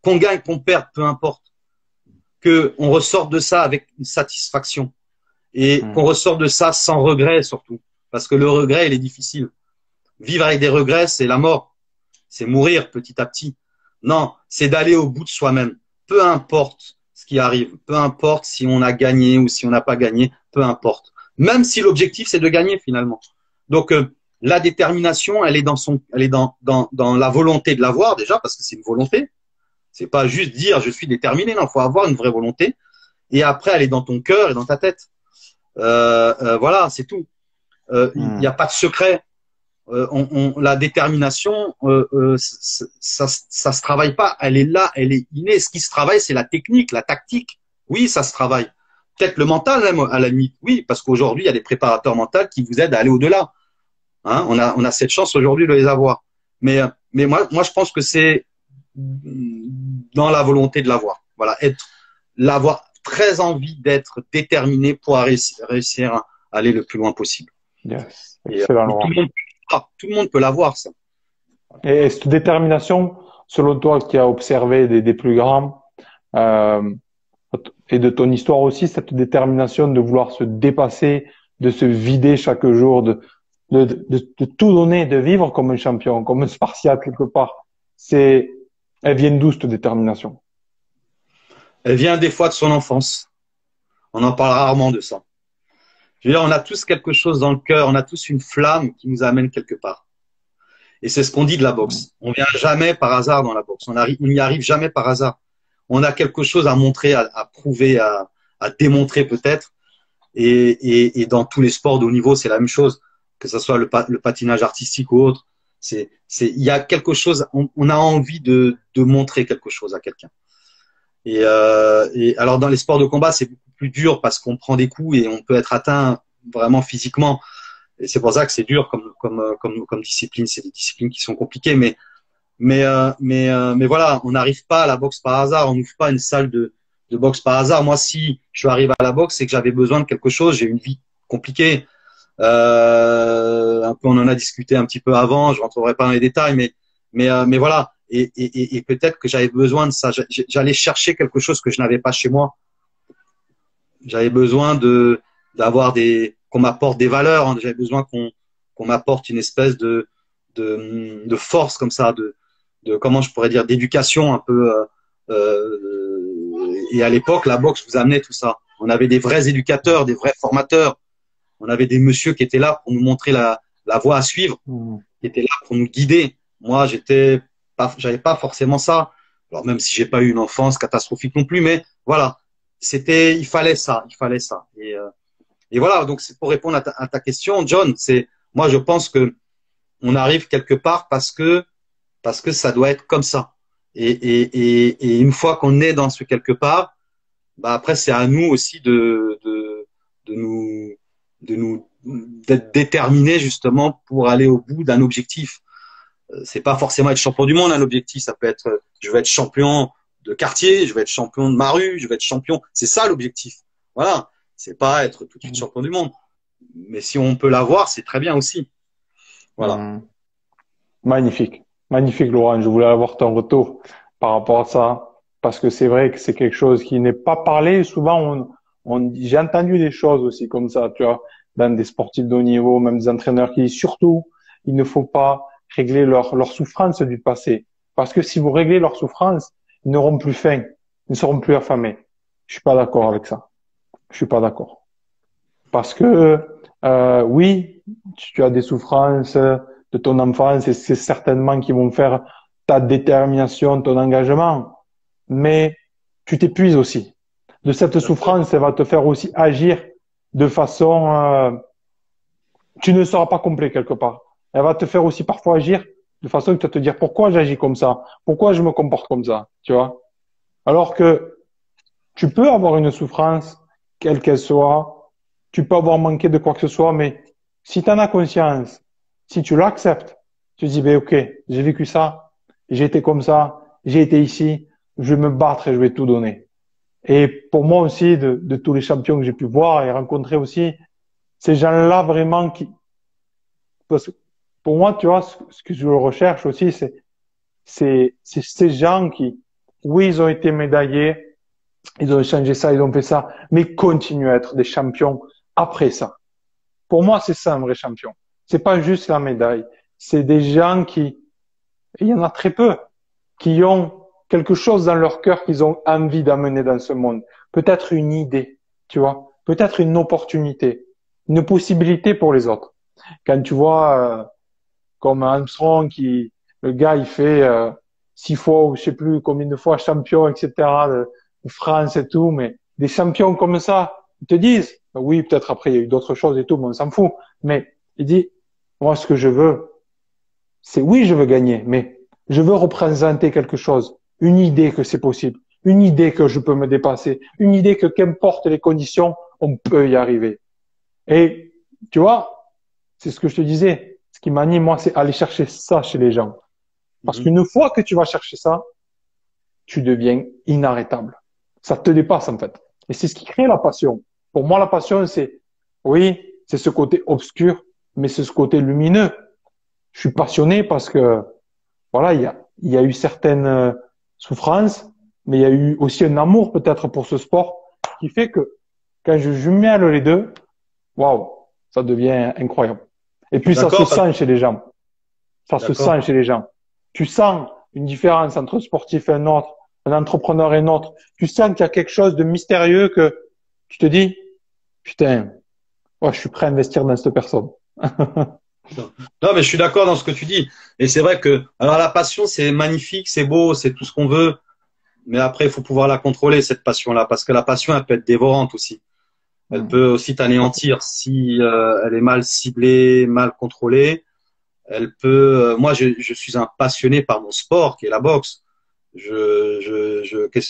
Qu'on gagne, qu'on perde, peu importe. Qu'on ressorte de ça avec une satisfaction. Et qu'on Mhm. ressorte de ça sans regret, surtout. Parce que le regret, il est difficile. Vivre avec des regrets, c'est la mort. C'est mourir petit à petit. Non, c'est d'aller au bout de soi-même. Peu importe ce qui arrive. Peu importe si on a gagné ou si on n'a pas gagné. Peu importe. Même si l'objectif, c'est de gagner finalement. Donc, la détermination, elle est dans la volonté de l'avoir déjà, parce que c'est une volonté. C'est pas juste dire je suis déterminé. Non, il faut avoir une vraie volonté. Et après, elle est dans ton cœur et dans ta tête. Voilà, c'est tout. Il n'y a Mhm. pas de secret. La détermination, ça se travaille pas. Elle est là, elle est innée. Ce qui se travaille, c'est la technique, la tactique. Oui, ça se travaille. Peut-être le mental, même, à la limite. Oui, parce qu'aujourd'hui, il y a des préparateurs mentaux qui vous aident à aller au-delà. Hein, on a cette chance aujourd'hui de les avoir. Mais moi, je pense que c'est dans la volonté de l'avoir. Voilà, l'avoir très envie d'être déterminé pour réussir à aller le plus loin possible. Yes. Et Excellent, Laurent. tout le monde peut l'avoir, ça. Et cette détermination, selon toi, qui a observé des plus grands, euh, et de ton histoire aussi, cette détermination de vouloir se dépasser, de se vider chaque jour, de tout donner, de vivre comme un champion, comme un Spartiate quelque part. Elle vient d'où cette détermination? Elle vient des fois de son enfance. On en parle rarement de ça. Je veux dire, on a tous quelque chose dans le cœur, on a tous une flamme qui nous amène quelque part. Et c'est ce qu'on dit de la boxe. On vient jamais par hasard dans la boxe. On n'y arrive jamais par hasard. On a quelque chose à montrer, à prouver, à démontrer peut-être. Et dans tous les sports de haut niveau, c'est la même chose, que ce soit le patinage artistique ou autre. Il y a quelque chose, on a envie de montrer quelque chose à quelqu'un. Et alors dans les sports de combat, c'est beaucoup plus dur parce qu'on prend des coups et on peut être atteint vraiment physiquement. Et c'est pour ça que c'est dur comme discipline. C'est des disciplines qui sont compliquées, mais voilà, on n'arrive pas à la boxe par hasard. On n'ouvre pas une salle de boxe par hasard. Moi, si je suis arrivé à la boxe, c'est que j'avais besoin de quelque chose. J'ai une vie compliquée. Un peu, on en a discuté un petit peu avant. Je rentrerai pas dans les détails, mais voilà. Et peut-être que j'avais besoin de ça. J'allais chercher quelque chose que je n'avais pas chez moi. J'avais besoin d'avoir qu'on m'apporte des valeurs. J'avais besoin qu'on m'apporte une espèce de force comme ça, comment je pourrais dire, d'éducation un peu. Et à l'époque, la boxe vous amenait tout ça. On avait des vrais éducateurs, des vrais formateurs. On avait des messieurs qui étaient là pour nous montrer la voie à suivre, qui étaient là pour nous guider. Moi, j'avais pas forcément ça. Alors même si j'ai pas eu une enfance catastrophique non plus, mais voilà, il fallait ça. Et voilà. Donc c'est pour répondre à ta question, John. Moi, je pense que on arrive quelque part parce que ça doit être comme ça. Et une fois qu'on est dans ce quelque part, bah après c'est à nous aussi d'être déterminés justement pour aller au bout d'un objectif. C'est pas forcément être champion du monde un objectif, ça peut être je veux être champion de quartier, je veux être champion de ma rue, je veux être champion. C'est ça l'objectif. Voilà, c'est pas être tout de suite champion du monde. Mais si on peut l'avoir, c'est très bien aussi. Voilà. Magnifique. Magnifique, Laurent. Je voulais avoir ton retour par rapport à ça. Parce que c'est vrai que c'est quelque chose qui n'est pas parlé. Souvent, j'ai entendu des choses aussi comme ça, tu vois, dans des sportifs de haut niveau, même des entraîneurs qui disent surtout, il ne faut pas régler leur souffrance du passé. Parce que si vous réglez leur souffrance, ils n'auront plus faim. Ils ne seront plus affamés. Je suis pas d'accord avec ça. Je suis pas d'accord. Parce que, oui, tu as des souffrances de ton enfance et c'est certainement qui vont faire ta détermination, ton engagement. Mais tu t'épuises aussi. De cette souffrance, elle va te faire aussi agir de façon, tu ne seras pas complet quelque part. Elle va te faire aussi parfois agir de façon que tu vas te dire pourquoi j'agis comme ça, pourquoi je me comporte comme ça, tu vois. Alors que tu peux avoir une souffrance, quelle qu'elle soit, tu peux avoir manqué de quoi que ce soit, mais si tu en as conscience, si tu l'acceptes, tu te dis, ben ok, j'ai vécu ça, j'ai été comme ça, j'ai été ici, je vais me battre et je vais tout donner. Et pour moi aussi, de tous les champions que j'ai pu voir et rencontrer aussi, ces gens-là vraiment parce que pour moi, tu vois, ce que je recherche aussi, c'est ces gens qui, oui, ils ont été médaillés, ils ont changé ça, ils ont fait ça, mais continuent à être des champions après ça. Pour moi, c'est ça un vrai champion. C'est pas juste la médaille. C'est des gens il y en a très peu, qui ont quelque chose dans leur cœur qu'ils ont envie d'amener dans ce monde. Peut-être une idée, tu vois, peut-être une opportunité, une possibilité pour les autres. Quand tu vois, comme Armstrong, le gars, il fait 6 fois ou je sais plus combien de fois champion, etc. de France et tout, mais des champions comme ça, ils te disent, oui, peut-être après il y a eu d'autres choses et tout, mais on s'en fout. Mais il dit, moi, ce que je veux, c'est oui, je veux gagner, mais je veux représenter quelque chose, une idée que c'est possible, une idée que je peux me dépasser, une idée que qu'importe les conditions, on peut y arriver. Et tu vois, c'est ce que je te disais. Ce qui m'anime, moi, c'est aller chercher ça chez les gens. Parce qu'une fois que tu vas chercher ça, tu deviens inarrêtable. Ça te dépasse, en fait. Et c'est ce qui crée la passion. Pour moi, la passion, oui, c'est ce côté obscur, mais c'est ce côté lumineux. Je suis passionné parce que, voilà, il y a eu certaines souffrances, mais il y a eu aussi un amour peut-être pour ce sport qui fait que quand je jumelle les deux, waouh, ça devient incroyable. Et puis ça se sent chez les gens. Ça se sent chez les gens. Tu sens une différence entre un sportif et un autre, un entrepreneur et un autre. Tu sens qu'il y a quelque chose de mystérieux que tu te dis, putain, ouais, je suis prêt à investir dans cette personne. Non, mais je suis d'accord dans ce que tu dis. Et c'est vrai que, alors la passion, c'est magnifique, c'est beau, c'est tout ce qu'on veut. Mais après, il faut pouvoir la contrôler, cette passion-là, parce que la passion, elle peut être dévorante aussi. Elle peut aussi t'anéantir si elle est mal ciblée, mal contrôlée. Elle peut. Moi, je suis un passionné par mon sport, qui est la boxe.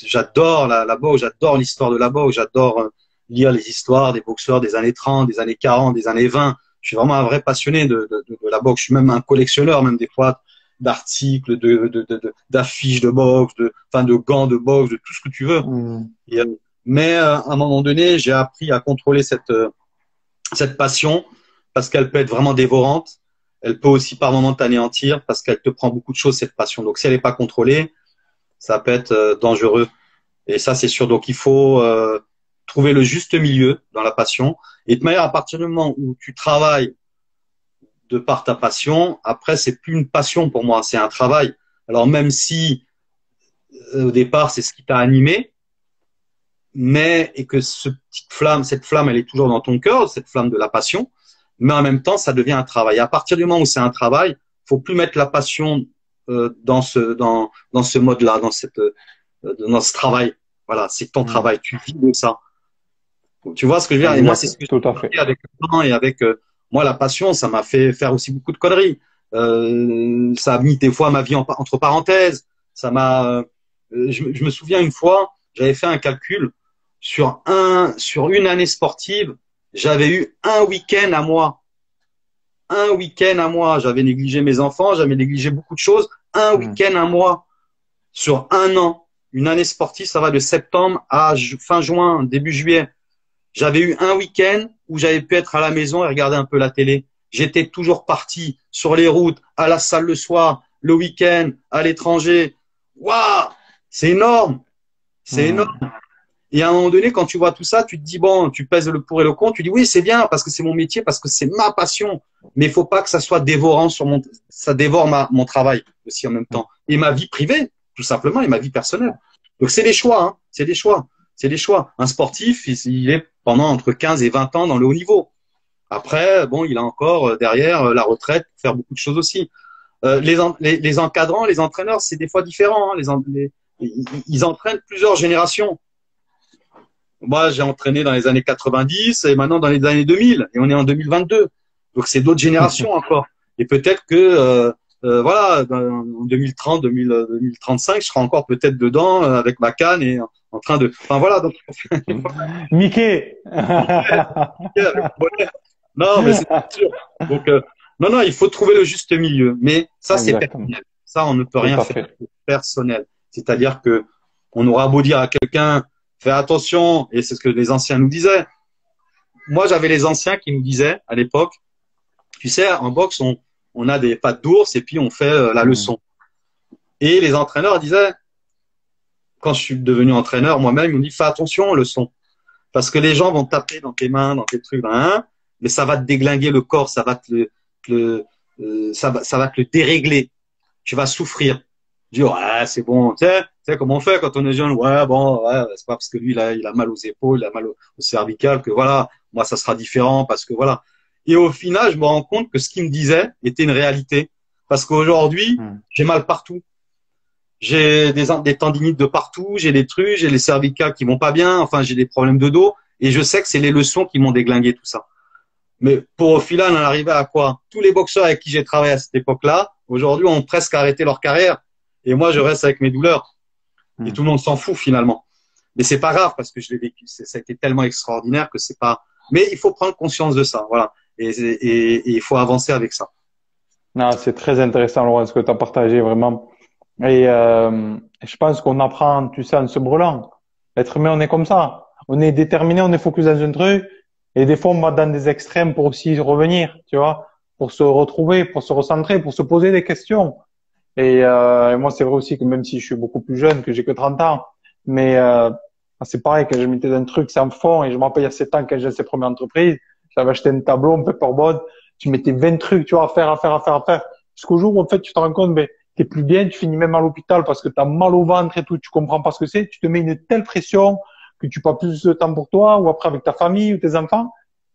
J'adore la boxe, j'adore l'histoire de la boxe, j'adore lire les histoires des boxeurs des années 30, des années 40, des années 20. Je suis vraiment un vrai passionné de la boxe. Je suis même un collectionneur, même des fois, d'articles, d'affiches de boxe, de gants de boxe, de tout ce que tu veux. Et, mais à un moment donné, j'ai appris à contrôler cette passion parce qu'elle peut être vraiment dévorante. Elle peut aussi par moments t'anéantir parce qu'elle te prend beaucoup de choses, cette passion. Donc si elle n'est pas contrôlée, ça peut être dangereux. Et ça, c'est sûr. Donc il faut trouver le juste milieu dans la passion. Et de manière, à partir du moment où tu travailles de par ta passion, après, c'est plus une passion pour moi, c'est un travail. Alors même si au départ, c'est ce qui t'a animé, et que cette flamme, elle est toujours dans ton cœur, cette flamme de la passion, mais en même temps, ça devient un travail. Et à partir du moment où c'est un travail, faut plus mettre la passion dans ce mode-là, dans ce travail. Voilà, c'est ton travail, tu vis de ça. Donc, tu vois ce que je veux dire? Et moi, c'est ce que Tout à j'ai fait. fait avec le temps et avec moi, la passion, ça m'a fait faire aussi beaucoup de conneries. Ça a mis des fois ma vie entre parenthèses. Je me souviens une fois, j'avais fait un calcul sur une année sportive, j'avais eu un week-end à moi. Un week-end à moi. J'avais négligé mes enfants, j'avais négligé beaucoup de choses. Un Hmm. week-end à moi sur un an. Une année sportive, ça va de septembre à fin juin, début juillet. J'avais eu un week-end où j'avais pu être à la maison et regarder un peu la télé. J'étais toujours parti sur les routes, à la salle le soir, le week-end, à l'étranger. Waouh, c'est énorme, c'est énorme. Hmm. Et à un moment donné, quand tu vois tout ça, tu te dis bon, tu pèses le pour et le contre. Tu dis oui, c'est bien parce que c'est mon métier, parce que c'est ma passion. Mais il faut pas que ça soit dévorant ça dévore mon travail aussi en même temps et ma vie privée, tout simplement, et ma vie personnelle. Donc c'est des choix, hein. C'est des choix. C'est des choix. Un sportif, il est pendant entre 15 et 20 ans dans le haut niveau. Après, bon, il a encore derrière la retraite pour faire beaucoup de choses aussi. Les encadrants, les entraîneurs, c'est des fois différent. Hein. Ils entraînent plusieurs générations. Moi, j'ai entraîné dans les années 90 et maintenant dans les années 2000 et on est en 2022. Donc c'est d'autres générations encore. Et peut-être que voilà, en 2030, 2035, je serai encore peut-être dedans avec ma canne et en train de. Enfin voilà. Donc Mickey. non, mais c'est sûr. Donc non, non, il faut trouver le juste milieu. Mais ça, c'est Exactement. personnel. Ça, on ne peut Tout rien à faire. fait. C'est personnel. C'est-à-dire que on aura beau dire à quelqu'un, fais attention, et c'est ce que les anciens nous disaient. Moi, j'avais les anciens qui me disaient à l'époque, tu sais, en boxe, on a des pattes d'ours et puis on fait la Hmm. leçon. Et les entraîneurs disaient, quand je suis devenu entraîneur moi-même, ils m'ont dit, fais attention aux leçons. Parce que les gens vont taper dans tes mains, dans tes trucs, hein, mais ça va te déglinguer le corps, ça va te le dérégler. Tu vas souffrir. Je dis, ouais, c'est bon. Tu sais comment on fait quand on est jeune? Ouais, bon, ouais, c'est pas parce que lui, il a mal aux épaules, il a mal au cervical que voilà, moi, ça sera différent parce que voilà. Et au final, je me rends compte que ce qu'il me disait était une réalité. Parce qu'aujourd'hui, Hmm. j'ai mal partout. J'ai des tendinites de partout, j'ai des trucs, j'ai les cervicales qui vont pas bien, enfin, j'ai des problèmes de dos. Et je sais que c'est les leçons qui m'ont déglingué tout ça. Mais pour au final en arriver à quoi? Tous les boxeurs avec qui j'ai travaillé à cette époque-là, aujourd'hui, ont presque arrêté leur carrière. Et moi, je reste avec mes douleurs. Et Hmm. tout le monde s'en fout finalement. Mais c'est pas grave parce que je l'ai vécu. Ça a été tellement extraordinaire que c'est pas. Mais il faut prendre conscience de ça, voilà. Et il faut avancer avec ça. Non, c'est très intéressant, Laurent, ce que tu as partagé, vraiment. Et je pense qu'on apprend, tu sais, en se brûlant. L'être humain, on est comme ça. On est déterminé, on est focus dans un truc. Et des fois, on va dans des extrêmes pour aussi revenir, tu vois, pour se retrouver, pour se recentrer, pour se poser des questions. Et moi, c'est vrai aussi que même si je suis beaucoup plus jeune, que j'ai que 30 ans, mais c'est pareil, quand je mettais un truc sans fond, et je me rappelle il y a 7 ans, quand j'ai ces premières entreprises, j'avais acheté un tableau, un paperboard, tu mettais 20 trucs, tu vois, à faire. Jusqu'au jour où, en fait, tu te rends compte, ben, t'es plus bien, tu finis même à l'hôpital parce que t'as mal au ventre et tout, tu comprends pas ce que c'est, tu te mets une telle pression que tu pas plus de temps pour toi, ou après avec ta famille ou tes enfants.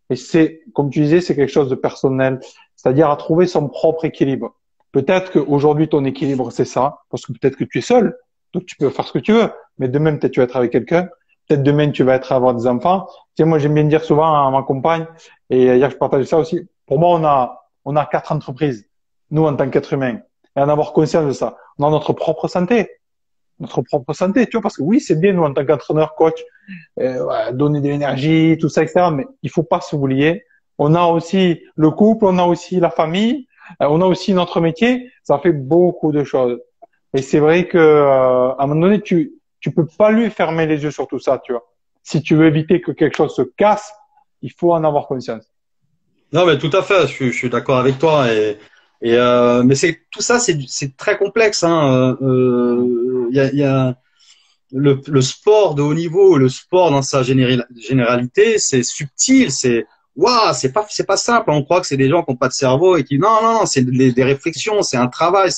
Et c'est, comme tu disais, c'est quelque chose de personnel. C'est-à-dire à trouver son propre équilibre. Peut-être qu'aujourd'hui, ton équilibre, c'est ça, parce que peut-être que tu es seul, donc tu peux faire ce que tu veux. Mais demain, peut-être tu vas être avec quelqu'un. Peut-être demain, tu vas être avoir des enfants. Tu sais, moi, j'aime bien dire souvent à ma compagne, et hier, je partage ça aussi. Pour moi, on a 4 entreprises, nous, en tant qu'êtres humains, et en avoir conscience de ça. On a notre propre santé, tu vois, parce que oui, c'est bien, nous, en tant qu'entraîneur, coach, ouais, donner de l'énergie, tout ça, etc. Mais il faut pas s'oublier. On a aussi le couple, on a aussi la famille, on a aussi notre métier. Ça fait beaucoup de choses. Et c'est vrai que à un moment donné, tu peux pas lui fermer les yeux sur tout ça, tu vois. Si tu veux éviter que quelque chose se casse, il faut en avoir conscience. Non, mais tout à fait. Je suis d'accord avec toi. Mais c'est tout ça, c'est très complexe. Hein. Il y a le sport de haut niveau, le sport dans sa généralité, c'est subtil, c'est waouh, c'est pas simple. On croit que c'est des gens qui n'ont pas de cerveau et qui non non non, c'est des réflexions, c'est un travail,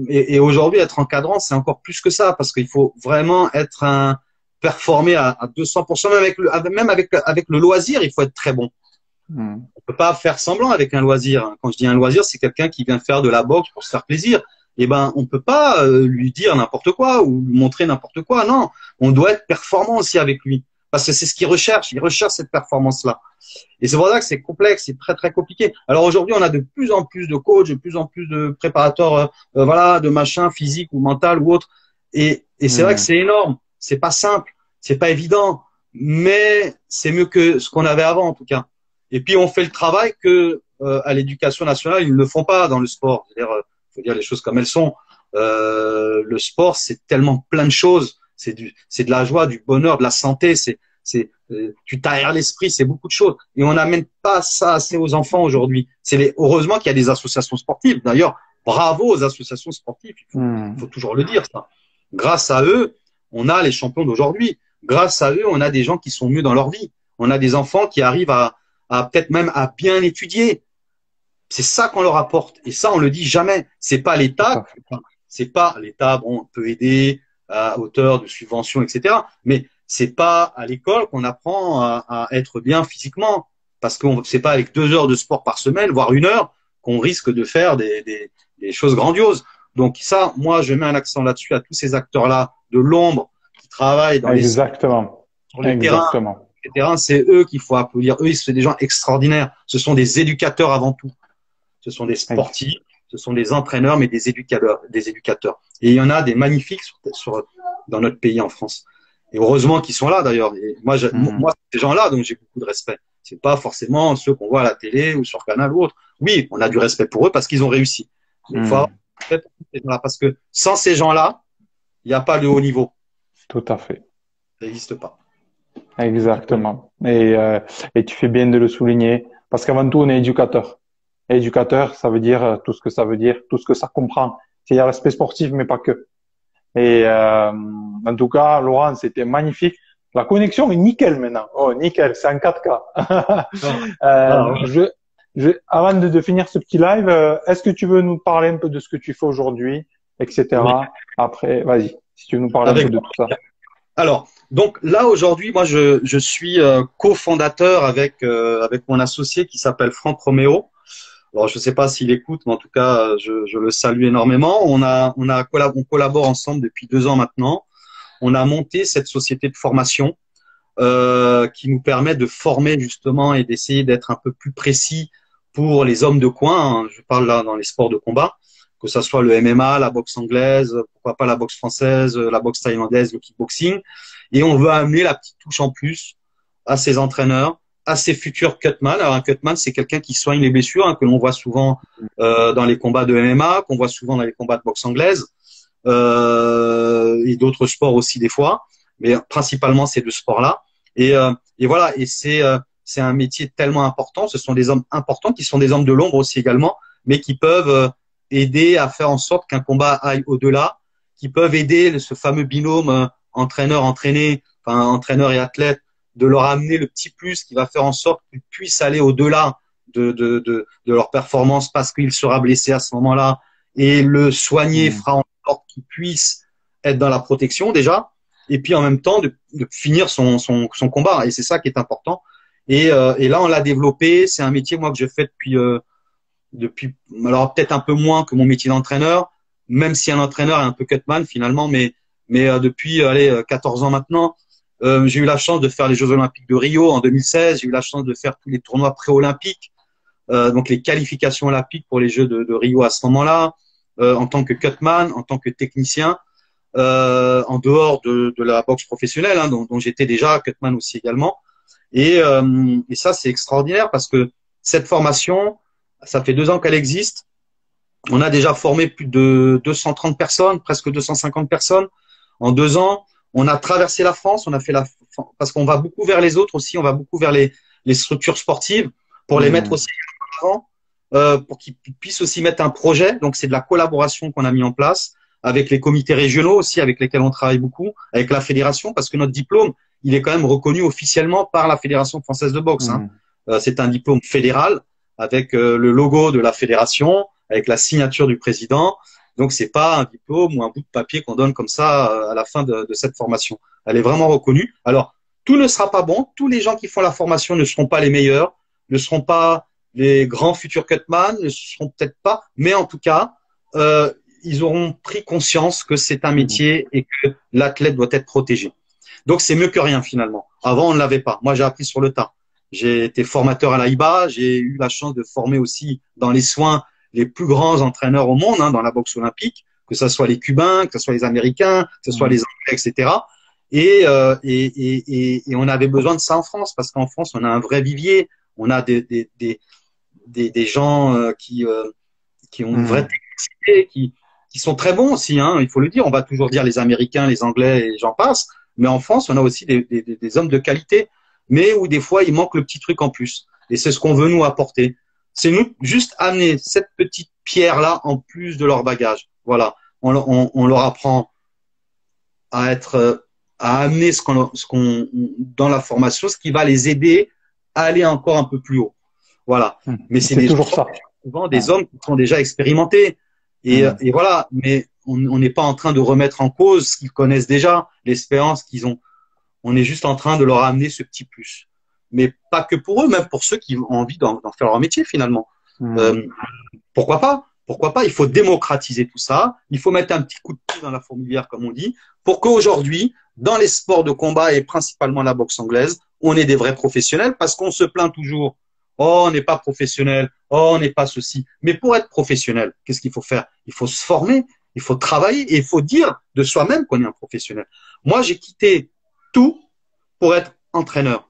et aujourd'hui être encadrant, c'est encore plus que ça parce qu'il faut vraiment être un performer à 200%, même avec le loisir, il faut être très bon. On peut pas faire semblant avec un loisir. Quand je dis un loisir, c'est quelqu'un qui vient faire de la boxe pour se faire plaisir. Eh ben, on peut pas lui dire n'importe quoi ou lui montrer n'importe quoi. Non, on doit être performant aussi avec lui, parce que c'est ce qu'il recherche. Il recherche cette performance-là. Et c'est pour ça que c'est complexe, c'est très très compliqué. Alors aujourd'hui, on a de plus en plus de coachs, de plus en plus de préparateurs, voilà, de machin physique ou mental ou autre. Et c'est vrai que c'est énorme. C'est pas simple, c'est pas évident, mais c'est mieux que ce qu'on avait avant en tout cas. Et puis on fait le travail que à l'éducation nationale ils ne font pas dans le sport. C'est-à-dire, faut dire les choses comme elles sont. Le sport, c'est tellement plein de choses. C'est de la joie, du bonheur, de la santé. Tu t'aères l'esprit, c'est beaucoup de choses. Et on n'amène pas ça assez aux enfants aujourd'hui. Heureusement qu'il y a des associations sportives. D'ailleurs, bravo aux associations sportives. Il faut toujours le dire ça. Grâce à eux, on a les champions d'aujourd'hui. Grâce à eux, on a des gens qui sont mieux dans leur vie. On a des enfants qui arrivent à peut-être même à bien étudier. C'est ça qu'on leur apporte. Et ça, on le dit jamais. C'est pas l'État. Bon, peut aider à hauteur de subventions, etc. Mais c'est pas à l'école qu'on apprend à être bien physiquement. Parce que c'est pas avec 2 heures de sport par semaine, voire 1 heure, qu'on risque de faire des choses grandioses. Donc ça, moi, je mets un accent là-dessus à tous ces acteurs-là de l'ombre qui travaillent sur les terrains. C'est eux qu'il faut applaudir. Eux, c'est des gens extraordinaires. Ce sont des éducateurs avant tout. Ce sont des sportifs, ce sont des entraîneurs, mais des éducateurs. Et il y en a des magnifiques dans notre pays, en France. Et heureusement qu'ils sont là, d'ailleurs. Et moi, ces gens-là, donc j'ai beaucoup de respect. C'est pas forcément ceux qu'on voit à la télé ou sur Canal ou autre. Oui, on a du respect pour eux parce qu'ils ont réussi. Mais il faut avoir du respect pour ces gens-là, parce que sans ces gens-là, il n'y a pas de haut niveau. Tout à fait. Ça n'existe pas. Exactement. Et tu fais bien de le souligner, parce qu'avant tout, on est éducateur. Et éducateur, ça veut dire tout ce que ça veut dire, tout ce que ça comprend. Il y a l'aspect sportif, mais pas que. Et en tout cas, Laurent, c'était magnifique. La connexion est nickel maintenant. Oh, nickel, c'est en 4K. Avant de finir ce petit live, est-ce que tu veux nous parler un peu de ce que tu fais aujourd'hui, etc. Oui. Après, vas-y, si tu veux nous parler un peu de tout ça. Alors, donc là aujourd'hui, moi je suis cofondateur avec mon associé qui s'appelle Franck Roméo. Alors je ne sais pas s'il écoute, mais en tout cas je le salue énormément. On collabore ensemble depuis 2 ans maintenant. On a monté cette société de formation qui nous permet de former justement et d'essayer d'être un peu plus précis pour les hommes de coin. Hein. Je parle là dans les sports de combat, que ça soit le MMA, la boxe anglaise, pourquoi pas la boxe française, la boxe thaïlandaise, le kickboxing. Et on veut amener la petite touche en plus à ces entraîneurs, à ces futurs cutman. Alors un cutman, c'est quelqu'un qui soigne les blessures, hein, que l'on voit souvent dans les combats de MMA, qu'on voit souvent dans les combats de boxe anglaise et d'autres sports aussi des fois, mais principalement ces 2 sports-là. Et voilà, et c'est un métier tellement important. Ce sont des hommes importants qui sont des hommes de l'ombre aussi également, mais qui peuvent aider à faire en sorte qu'un combat aille au-delà, qui peuvent aider ce fameux binôme entraîneur-entraîné, enfin entraîneur et athlète, de leur amener le petit plus qui va faire en sorte qu'ils puissent aller au-delà de leur performance parce qu'il sera blessé à ce moment-là, et le soigner fera en sorte qu'il puisse être dans la protection déjà, et puis en même temps de finir son combat. Et c'est ça qui est important. Et là, on l'a développé. C'est un métier, moi, que je fais depuis alors peut-être un peu moins que mon métier d'entraîneur, même si un entraîneur est un peu cutman finalement, mais depuis 14 ans maintenant. J'ai eu la chance de faire les Jeux Olympiques de Rio en 2016. J'ai eu la chance de faire tous les tournois pré-olympiques, donc les qualifications olympiques pour les Jeux de Rio à ce moment-là, en tant que cutman, en tant que technicien, en dehors de la boxe professionnelle, hein, dont j'étais déjà cutman aussi également. Et ça, c'est extraordinaire parce que cette formation, ça fait 2 ans qu'elle existe. On a déjà formé plus de 230 personnes, presque 250 personnes en 2 ans. On a traversé la France, on a fait parce qu'on va beaucoup vers les autres aussi, on va beaucoup vers les structures sportives pour les mettre aussi en avant, pour qu'ils puissent aussi mettre un projet. Donc c'est de la collaboration qu'on a mis en place avec les comités régionaux aussi, avec lesquels on travaille beaucoup, avec la fédération, parce que notre diplôme, il est quand même reconnu officiellement par la Fédération française de boxe. Hein. C'est un diplôme fédéral avec le logo de la fédération, avec la signature du président. Donc, c'est pas un diplôme ou un bout de papier qu'on donne comme ça à la fin de cette formation. Elle est vraiment reconnue. Alors, tout ne sera pas bon. Tous les gens qui font la formation ne seront pas les meilleurs, ne seront pas les grands futurs cutman, ne seront peut-être pas, mais en tout cas, ils auront pris conscience que c'est un métier et que l'athlète doit être protégé. Donc, c'est mieux que rien finalement. Avant, on ne l'avait pas. Moi, j'ai appris sur le tas. J'ai été formateur à l'AIBA. J'ai eu la chance de former aussi dans les soins les plus grands entraîneurs au monde, dans la boxe olympique, que ce soit les Cubains, que ce soit les Américains, que ce soit les Anglais, etc. Et on avait besoin de ça en France, parce qu'en France, on a un vrai vivier. On a des gens qui ont une vraie technicité, qui sont très bons aussi, il faut le dire. On va toujours dire les Américains, les Anglais et j'en passe. Mais en France, on a aussi des hommes de qualité, mais où des fois, il manque le petit truc en plus. Et c'est ce qu'on veut nous apporter. C'est nous juste amener cette petite pierre-là en plus de leur bagage. Voilà. On leur apprend à amener dans la formation, ce qui va les aider à aller encore un peu plus haut. Voilà. Mais c'est toujours ça. Souvent des hommes qui sont déjà expérimentés. Et voilà. Mais on n'est pas en train de remettre en cause ce qu'ils connaissent déjà, l'expérience qu'ils ont. On est juste en train de leur amener ce petit plus. Mais pas que pour eux, même pour ceux qui ont envie d'en faire leur métier finalement. Pourquoi pas? Pourquoi pas? Il faut démocratiser tout ça. Il faut mettre un petit coup de pied dans la fourmilière, comme on dit, pour qu'aujourd'hui, dans les sports de combat et principalement la boxe anglaise, on ait des vrais professionnels, parce qu'on se plaint toujours. Oh, on n'est pas professionnel. Oh, on n'est pas ceci. Mais pour être professionnel, qu'est-ce qu'il faut faire? Il faut se former, il faut travailler et il faut dire de soi-même qu'on est un professionnel. Moi, j'ai quitté tout pour être entraîneur.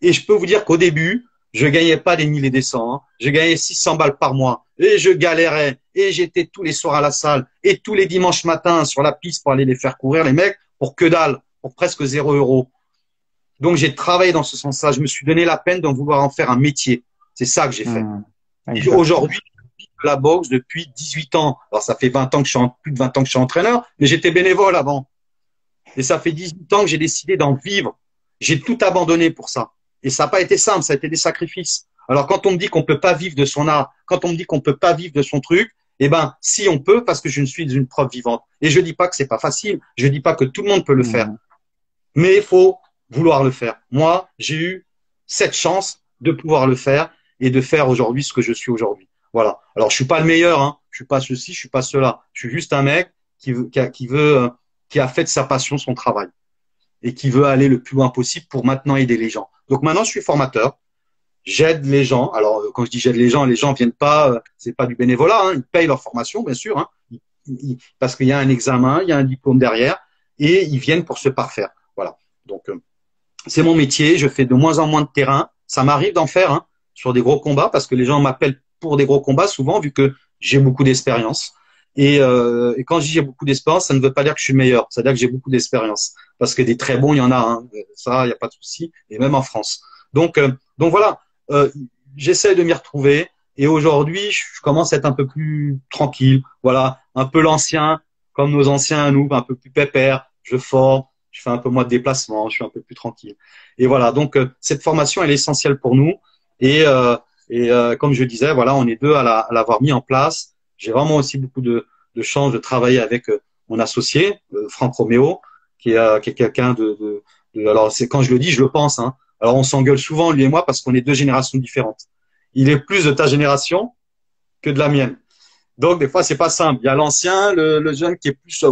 Et je peux vous dire qu'au début, je gagnais pas des 1000 et des 100. Je gagnais 600 balles par mois. Et je galérais. Et j'étais tous les soirs à la salle. Et tous les dimanches matins sur la piste pour aller les faire courir, les mecs, pour que dalle, pour presque 0 €. Donc, j'ai travaillé dans ce sens-là. Je me suis donné la peine d'en vouloir en faire un métier. C'est ça que j'ai fait. Et aujourd'hui, je vis de la boxe depuis 18 ans. Alors, ça fait 20 ans que plus de 20 ans que je suis entraîneur, mais j'étais bénévole avant. Et ça fait 18 ans que j'ai décidé d'en vivre. J'ai tout abandonné pour ça. Et ça n'a pas été simple, ça a été des sacrifices. Alors, quand on me dit qu'on peut pas vivre de son art, quand on me dit qu'on peut pas vivre de son truc, eh ben, si on peut, parce que je ne suis une preuve vivante. Et je dis pas que c'est pas facile. Je dis pas que tout le monde peut le faire. Mais il faut vouloir le faire. Moi, j'ai eu cette chance de pouvoir le faire et de faire aujourd'hui ce que je suis aujourd'hui. Voilà. Alors, je suis pas le meilleur, Je suis pas ceci, je suis pas cela. Je suis juste un mec qui a fait de sa passion son travail et qui veut aller le plus loin possible pour maintenant aider les gens. Donc maintenant, je suis formateur. J'aide les gens. Alors, quand je dis j'aide les gens viennent pas, c'est pas du bénévolat, ils payent leur formation, bien sûr, parce qu'il y a un examen, il y a un diplôme derrière, et ils viennent pour se parfaire. Voilà. Donc, c'est mon métier. Je fais de moins en moins de terrain. Ça m'arrive d'en faire sur des gros combats, parce que les gens m'appellent pour des gros combats souvent, vu que j'ai beaucoup d'expérience. Et quand je dis j'ai beaucoup d'expérience, ça ne veut pas dire que je suis le meilleur. Ça veut dire que j'ai beaucoup d'expérience. Parce que des très bons, il y en a. Ça, il n'y a pas de souci. Et même en France. Donc voilà. J'essaie de m'y retrouver. Et aujourd'hui, je commence à être un peu plus tranquille. Voilà. Un peu l'ancien, comme nos anciens à nous, un peu plus pépère. Je forme. Je fais un peu moins de déplacements. Je suis un peu plus tranquille. Et voilà. Donc, cette formation, elle est essentielle pour nous. Et comme je disais, voilà, on est deux à l'avoir mis en place. J'ai vraiment aussi beaucoup de chance de travailler avec mon associé, Franck Roméo, qui est quelqu'un alors c'est quand je le dis, je le pense. Alors on s'engueule souvent lui et moi parce qu'on est deux générations différentes. Il est plus de ta génération que de la mienne. Donc des fois c'est pas simple. Il y a l'ancien, le jeune qui est plus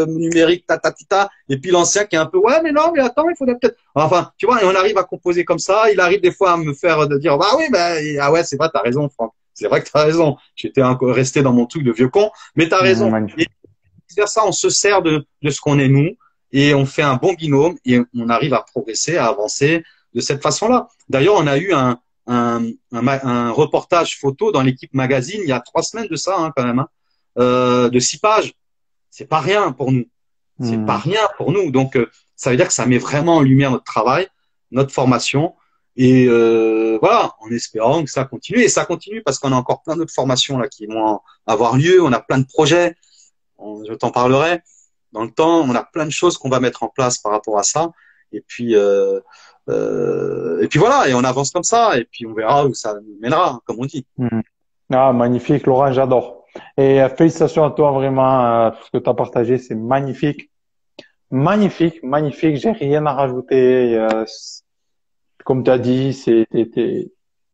numérique, et puis l'ancien qui est un peu mais non, mais attends, il faudrait peut-être. Enfin, tu vois, et on arrive à composer comme ça. Il arrive des fois à me faire dire oui, ah ouais, c'est vrai, t'as raison, Franck. C'est vrai que t'as raison. J'étais resté dans mon truc de vieux con, mais t'as raison. Et faire ça, on se sert de ce qu'on est nous et on fait un bon binôme et on arrive à progresser, à avancer de cette façon-là. D'ailleurs, on a eu un reportage photo dans l'équipe magazine il y a 3 semaines de ça, quand même, de 6 pages. C'est pas rien pour nous. C'est pas rien pour nous. Donc, ça veut dire que ça met vraiment en lumière notre travail, notre formation. Et voilà, en espérant que ça continue. Et ça continue parce qu'on a encore plein d'autres formations là qui vont avoir lieu. On a plein de projets. Je t'en parlerai dans le temps. On a plein de choses qu'on va mettre en place par rapport à ça. Et puis voilà. Et on avance comme ça. Et puis on verra où ça nous mènera, comme on dit. Ah, magnifique, Laurent, j'adore. Et félicitations à toi vraiment, tout ce que tu as partagé, c'est magnifique. Magnifique, magnifique, j'ai rien à rajouter. Comme tu as dit,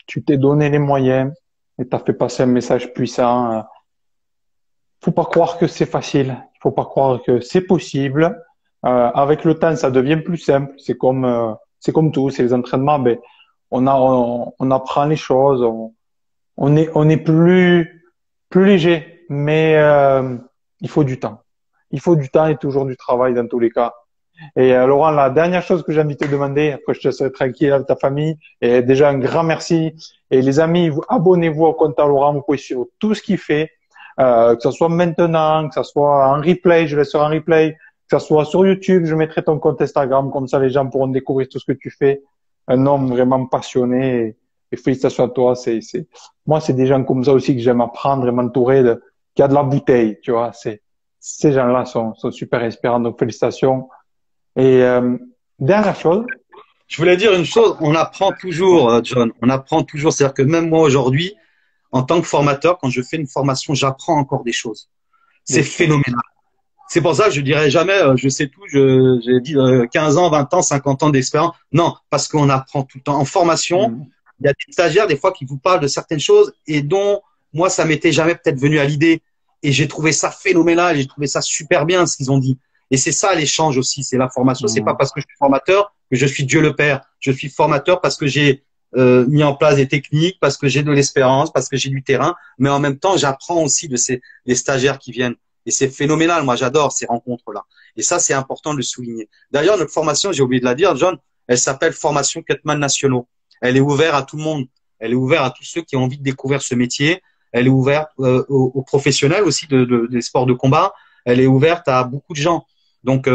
tu t'es donné les moyens et tu as fait passer un message puissant. Faut pas croire que c'est facile, il faut pas croire que c'est possible. Avec le temps, ça devient plus simple. C'est comme tout, c'est les entraînements. Ben, on apprend les choses, on est plus léger, mais il faut du temps. Il faut du temps et toujours du travail dans tous les cas. Et Laurent, la dernière chose que j'ai envie de te demander, après je te laisserai tranquille avec ta famille, et déjà un grand merci. Et les amis, abonnez-vous au compte à Laurent, vous pouvez suivre tout ce qu'il fait, que ce soit maintenant, que ce soit en replay, je laisserai en replay, que ce soit sur YouTube, je mettrai ton compte Instagram, comme ça les gens pourront découvrir tout ce que tu fais. Un homme vraiment passionné, et félicitations à toi. Moi, c'est des gens comme ça aussi que j'aime apprendre et m'entourer qui a de la bouteille, tu vois. Ces gens-là sont super inspirants, donc félicitations. Et dernière chose. Je voulais dire une chose, on apprend toujours, John, on apprend toujours. C'est-à-dire que même moi aujourd'hui, en tant que formateur, quand je fais une formation, j'apprends encore des choses. C'est phénoménal. C'est pour ça que je dirais jamais, je sais tout, j'ai dit 15 ans, 20 ans, 50 ans d'expérience. Non, parce qu'on apprend tout le temps. En formation, il y a des stagiaires, des fois, qui vous parlent de certaines choses et dont moi, ça m'était jamais peut-être venu à l'idée. Et j'ai trouvé ça phénoménal, j'ai trouvé ça super bien ce qu'ils ont dit. Et c'est ça l'échange aussi, c'est la formation. C'est pas parce que je suis formateur que je suis Dieu le Père. Je suis formateur parce que j'ai mis en place des techniques, parce que j'ai de l'espérance, parce que j'ai du terrain. Mais en même temps, j'apprends aussi de les stagiaires qui viennent. Et c'est phénoménal. Moi, j'adore ces rencontres-là. Et ça, c'est important de le souligner. D'ailleurs, notre formation, j'ai oublié de la dire, John, elle s'appelle Formation Cutman Nationaux. Elle est ouverte à tout le monde. Elle est ouverte à tous ceux qui ont envie de découvrir ce métier. Elle est ouverte aux professionnels aussi des sports de combat. Elle est ouverte à beaucoup de gens. Donc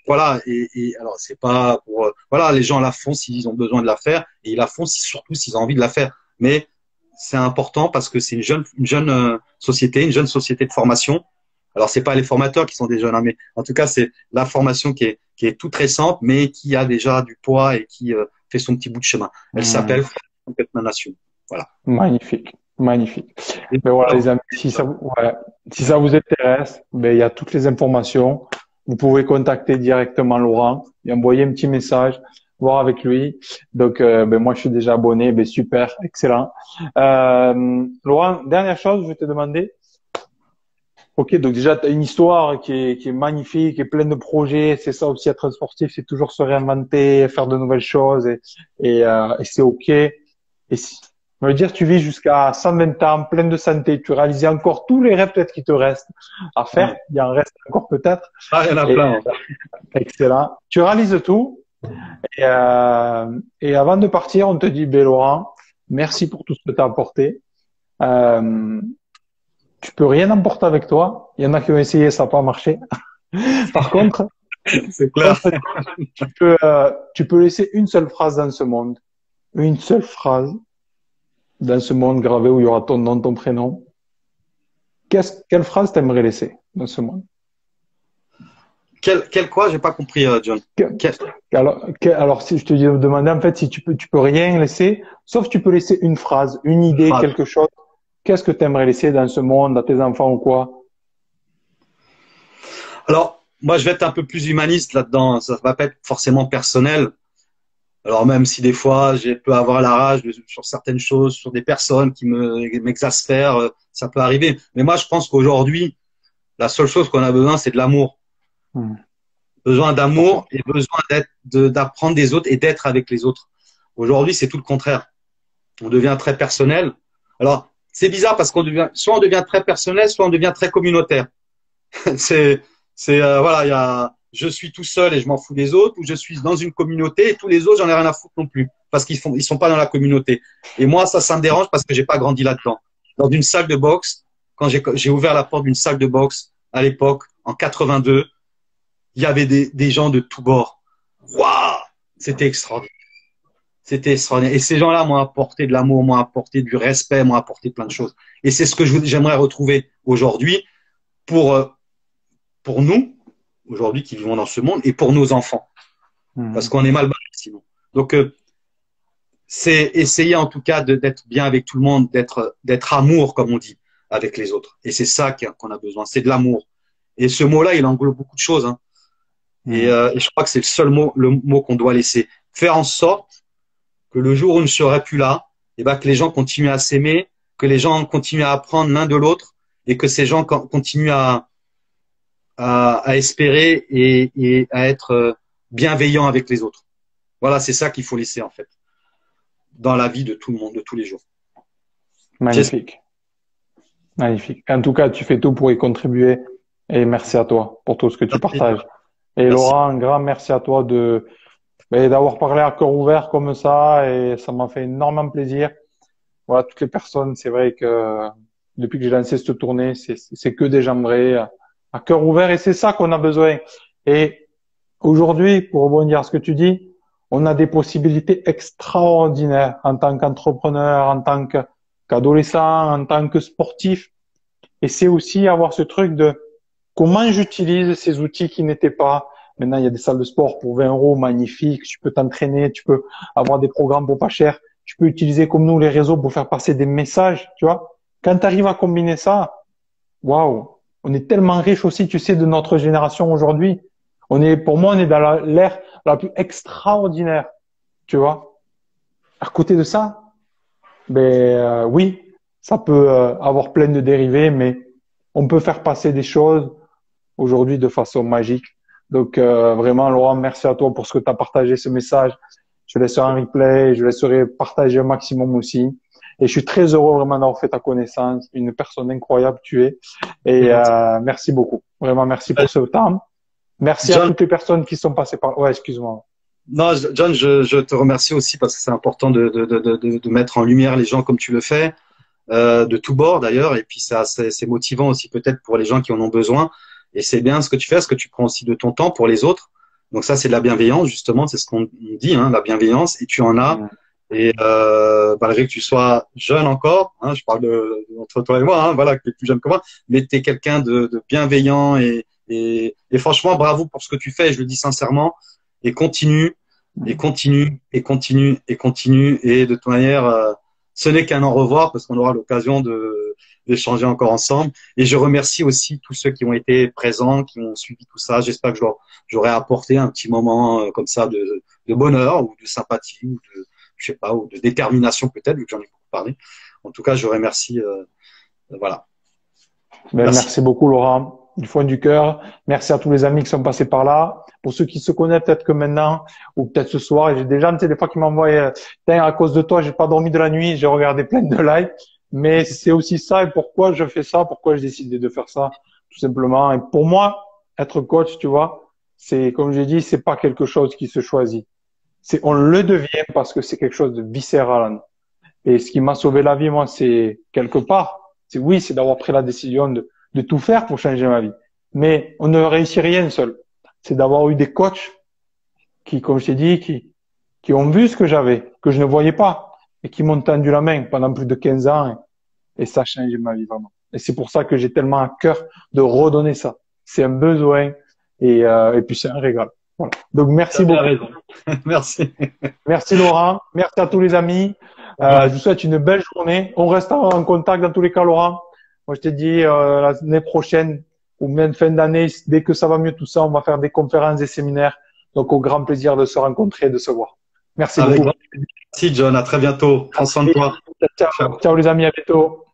voilà. Et alors, c'est pas pour voilà, les gens la font s'ils ont besoin de la faire et ils la font surtout s'ils ont envie de la faire. Mais c'est important parce que c'est une jeune société, une jeune société de formation. Alors, c'est pas les formateurs qui sont des jeunes, hein, mais en tout cas, c'est la formation qui est toute récente, mais qui a déjà du poids et qui fait son petit bout de chemin. Elle s'appelle Formation Cutman Nationaux. Voilà. Magnifique, magnifique. Ben voilà, les amis, si ça vous intéresse, ben il y a toutes les informations. Vous pouvez contacter directement Laurent et envoyer un petit message, voir avec lui. Donc, ben moi, je suis déjà abonné. Ben super, excellent. Laurent, dernière chose, je vais te demander. Ok, donc déjà, tu as une histoire qui est magnifique, qui est pleine de projets. C'est ça aussi, être un sportif, c'est toujours se réinventer, faire de nouvelles choses et c'est ok. Et si, on va dire, tu vis jusqu'à 120 ans, plein de santé, tu réalises encore tous les rêves peut-être qui te restent à faire. Il y en reste encore peut-être. Ah, il y en a plein. Excellent. Tu réalises tout. Et avant de partir, on te dit, ben Laurent, merci pour tout ce que tu as apporté. Tu peux rien emporter avec toi. Il y en a qui ont essayé, ça n'a pas marché. Par contre, c'est clair. Tu peux laisser une seule phrase dans ce monde. Une seule phrase dans ce monde gravé où il y aura ton nom, ton prénom. Quelle phrase t'aimerais laisser dans ce monde? Quel quoi? J'ai pas compris, John. Alors, si je te demandais, en fait, si tu peux rien laisser, sauf tu peux laisser une phrase, une idée, quelque chose. Qu'est-ce que tu aimerais laisser dans ce monde, à tes enfants ou quoi? Alors, moi, je vais être un peu plus humaniste là-dedans. Ça va pas être forcément personnel. Alors, même si des fois, je peux avoir la rage sur certaines choses, sur des personnes qui m'exaspèrent, ça peut arriver. Mais moi, je pense qu'aujourd'hui, la seule chose qu'on a besoin, c'est de l'amour. Besoin d'amour et besoin d'apprendre des autres et d'être avec les autres. Aujourd'hui, c'est tout le contraire. On devient très personnel. Alors, c'est bizarre parce soit on devient très personnel, soit on devient très communautaire. Voilà, il y a, je suis tout seul et je m'en fous des autres, ou je suis dans une communauté et tous les autres, j'en ai rien à foutre non plus parce ils sont pas dans la communauté. Et moi, ça me dérange parce que j'ai pas grandi là-dedans. Dans une salle de boxe, quand j'ai ouvert la porte d'une salle de boxe à l'époque, en 82, il y avait des gens de tous bords. Waouh, c'était extraordinaire. C'était extraordinaire. Et ces gens-là m'ont apporté de l'amour, m'ont apporté du respect, m'ont apporté plein de choses. Et c'est ce que j'aimerais retrouver aujourd'hui pour nous, aujourd'hui qui vivons dans ce monde, et pour nos enfants. Parce qu'on est mal barré sinon. Donc, c'est essayer en tout cas d'être bien avec tout le monde, d'être amour, comme on dit. avec les autres. Et c'est ça qu'on a besoin, c'est de l'amour. Et ce mot-là, il englobe beaucoup de choses. Hein. Et je crois que c'est le mot qu'on doit laisser. Faire en sorte que le jour où on ne serait plus là, eh ben, que les gens continuent à s'aimer, que les gens continuent à apprendre l'un de l'autre et que ces gens continuent à espérer et à être bienveillants avec les autres. Voilà, c'est ça qu'il faut laisser en fait dans la vie de tout le monde, de tous les jours. Magnifique. Magnifique. En tout cas, tu fais tout pour y contribuer et merci à toi pour tout ce que tu partages. Et merci. Laurent, un grand merci à toi d'avoir parlé à cœur ouvert comme ça et ça m'a fait énormément plaisir. Voilà, toutes les personnes, c'est vrai que depuis que j'ai lancé cette tournée, c'est que des gens vrais, à cœur ouvert et c'est ça qu'on a besoin. Et aujourd'hui, pour rebondir à ce que tu dis, on a des possibilités extraordinaires en tant qu'entrepreneur, en tant qu'adolescent, en tant que sportif. Et c'est aussi avoir ce truc de comment j'utilise ces outils qui n'étaient pas. Maintenant, il y a des salles de sport pour 20 € magnifiques. Tu peux t'entraîner, tu peux avoir des programmes pour pas cher. Tu peux utiliser comme nous les réseaux pour faire passer des messages, tu vois. Quand tu arrives à combiner ça, waouh, on est tellement riche aussi, tu sais, de notre génération aujourd'hui. Pour moi, on est dans l'ère la plus extraordinaire, tu vois. À côté de ça, oui, ça peut avoir plein de dérivés, mais on peut faire passer des choses aujourd'hui de façon magique. Donc vraiment, Laurent, merci à toi pour ce que tu as partagé ce message. Je laisserai un replay, je laisserai partager un maximum aussi. Et je suis très heureux vraiment d'avoir fait ta connaissance. Une personne incroyable tu es. Et merci beaucoup. Vraiment, merci pour ce temps. Merci John, à toutes les personnes qui sont passées par. Ouais, excuse-moi. Non, John, je te remercie aussi parce que c'est important de mettre en lumière les gens comme tu le fais, de tous bords d'ailleurs. Et puis c'est motivant aussi peut-être pour les gens qui en ont besoin. Et c'est bien ce que tu fais, parce que tu prends aussi de ton temps pour les autres. Donc ça, c'est de la bienveillance justement, c'est ce qu'on dit, hein, la bienveillance. Et tu en as. Et malgré que tu sois jeune encore, hein, je parle entre toi et moi, hein, voilà, que tu es plus jeune que moi, mais tu es quelqu'un de bienveillant et franchement, bravo pour ce que tu fais, je le dis sincèrement, et continue, et continue, et continue, et continue, et de toute manière, ce n'est qu'un au revoir, parce qu'on aura l'occasion d'échanger encore ensemble, et je remercie aussi tous ceux qui ont été présents, qui ont suivi tout ça, j'espère que j'aurai apporté un petit moment comme ça de bonheur, ou de sympathie, ou de, je sais pas, ou de détermination peut-être, vu que j'en ai beaucoup parlé. En tout cas, je remercie, voilà. Merci beaucoup, Laurent. Du fond du cœur. Merci à tous les amis qui sont passés par là. Pour ceux qui se connaissent peut-être que maintenant ou peut-être ce soir, et j'ai des gens, tu sais, des fois qui m'envoient, à cause de toi, j'ai pas dormi de la nuit, j'ai regardé plein de lives. Mais c'est aussi ça et pourquoi je fais ça, pourquoi j'ai décidé de faire ça, tout simplement. Et pour moi, être coach, tu vois, c'est, comme j'ai dit, c'est pas quelque chose qui se choisit. On le devient parce que c'est quelque chose de viscéral. Et ce qui m'a sauvé la vie, moi, c'est quelque part, c'est d'avoir pris la décision de tout faire pour changer ma vie. Mais on ne réussit rien seul. C'est d'avoir eu des coachs qui, comme je t'ai dit, qui ont vu ce que j'avais, que je ne voyais pas, et qui m'ont tendu la main pendant plus de 15 ans. Et ça a changé ma vie, vraiment. Et c'est pour ça que j'ai tellement à cœur de redonner ça. C'est un besoin et puis c'est un régal. Voilà. Donc, merci beaucoup. Raison. Merci. Merci, Laurent. Merci à tous les amis. Je vous souhaite une belle journée. On reste en contact dans tous les cas, Laurent. Moi, je t'ai dit, l'année prochaine ou même fin d'année, dès que ça va mieux tout ça, on va faire des conférences et séminaires. Donc, au grand plaisir de se rencontrer et de se voir. Merci beaucoup. Merci, John. À très bientôt. Prends soin de toi. Ciao, ciao les amis. À bientôt.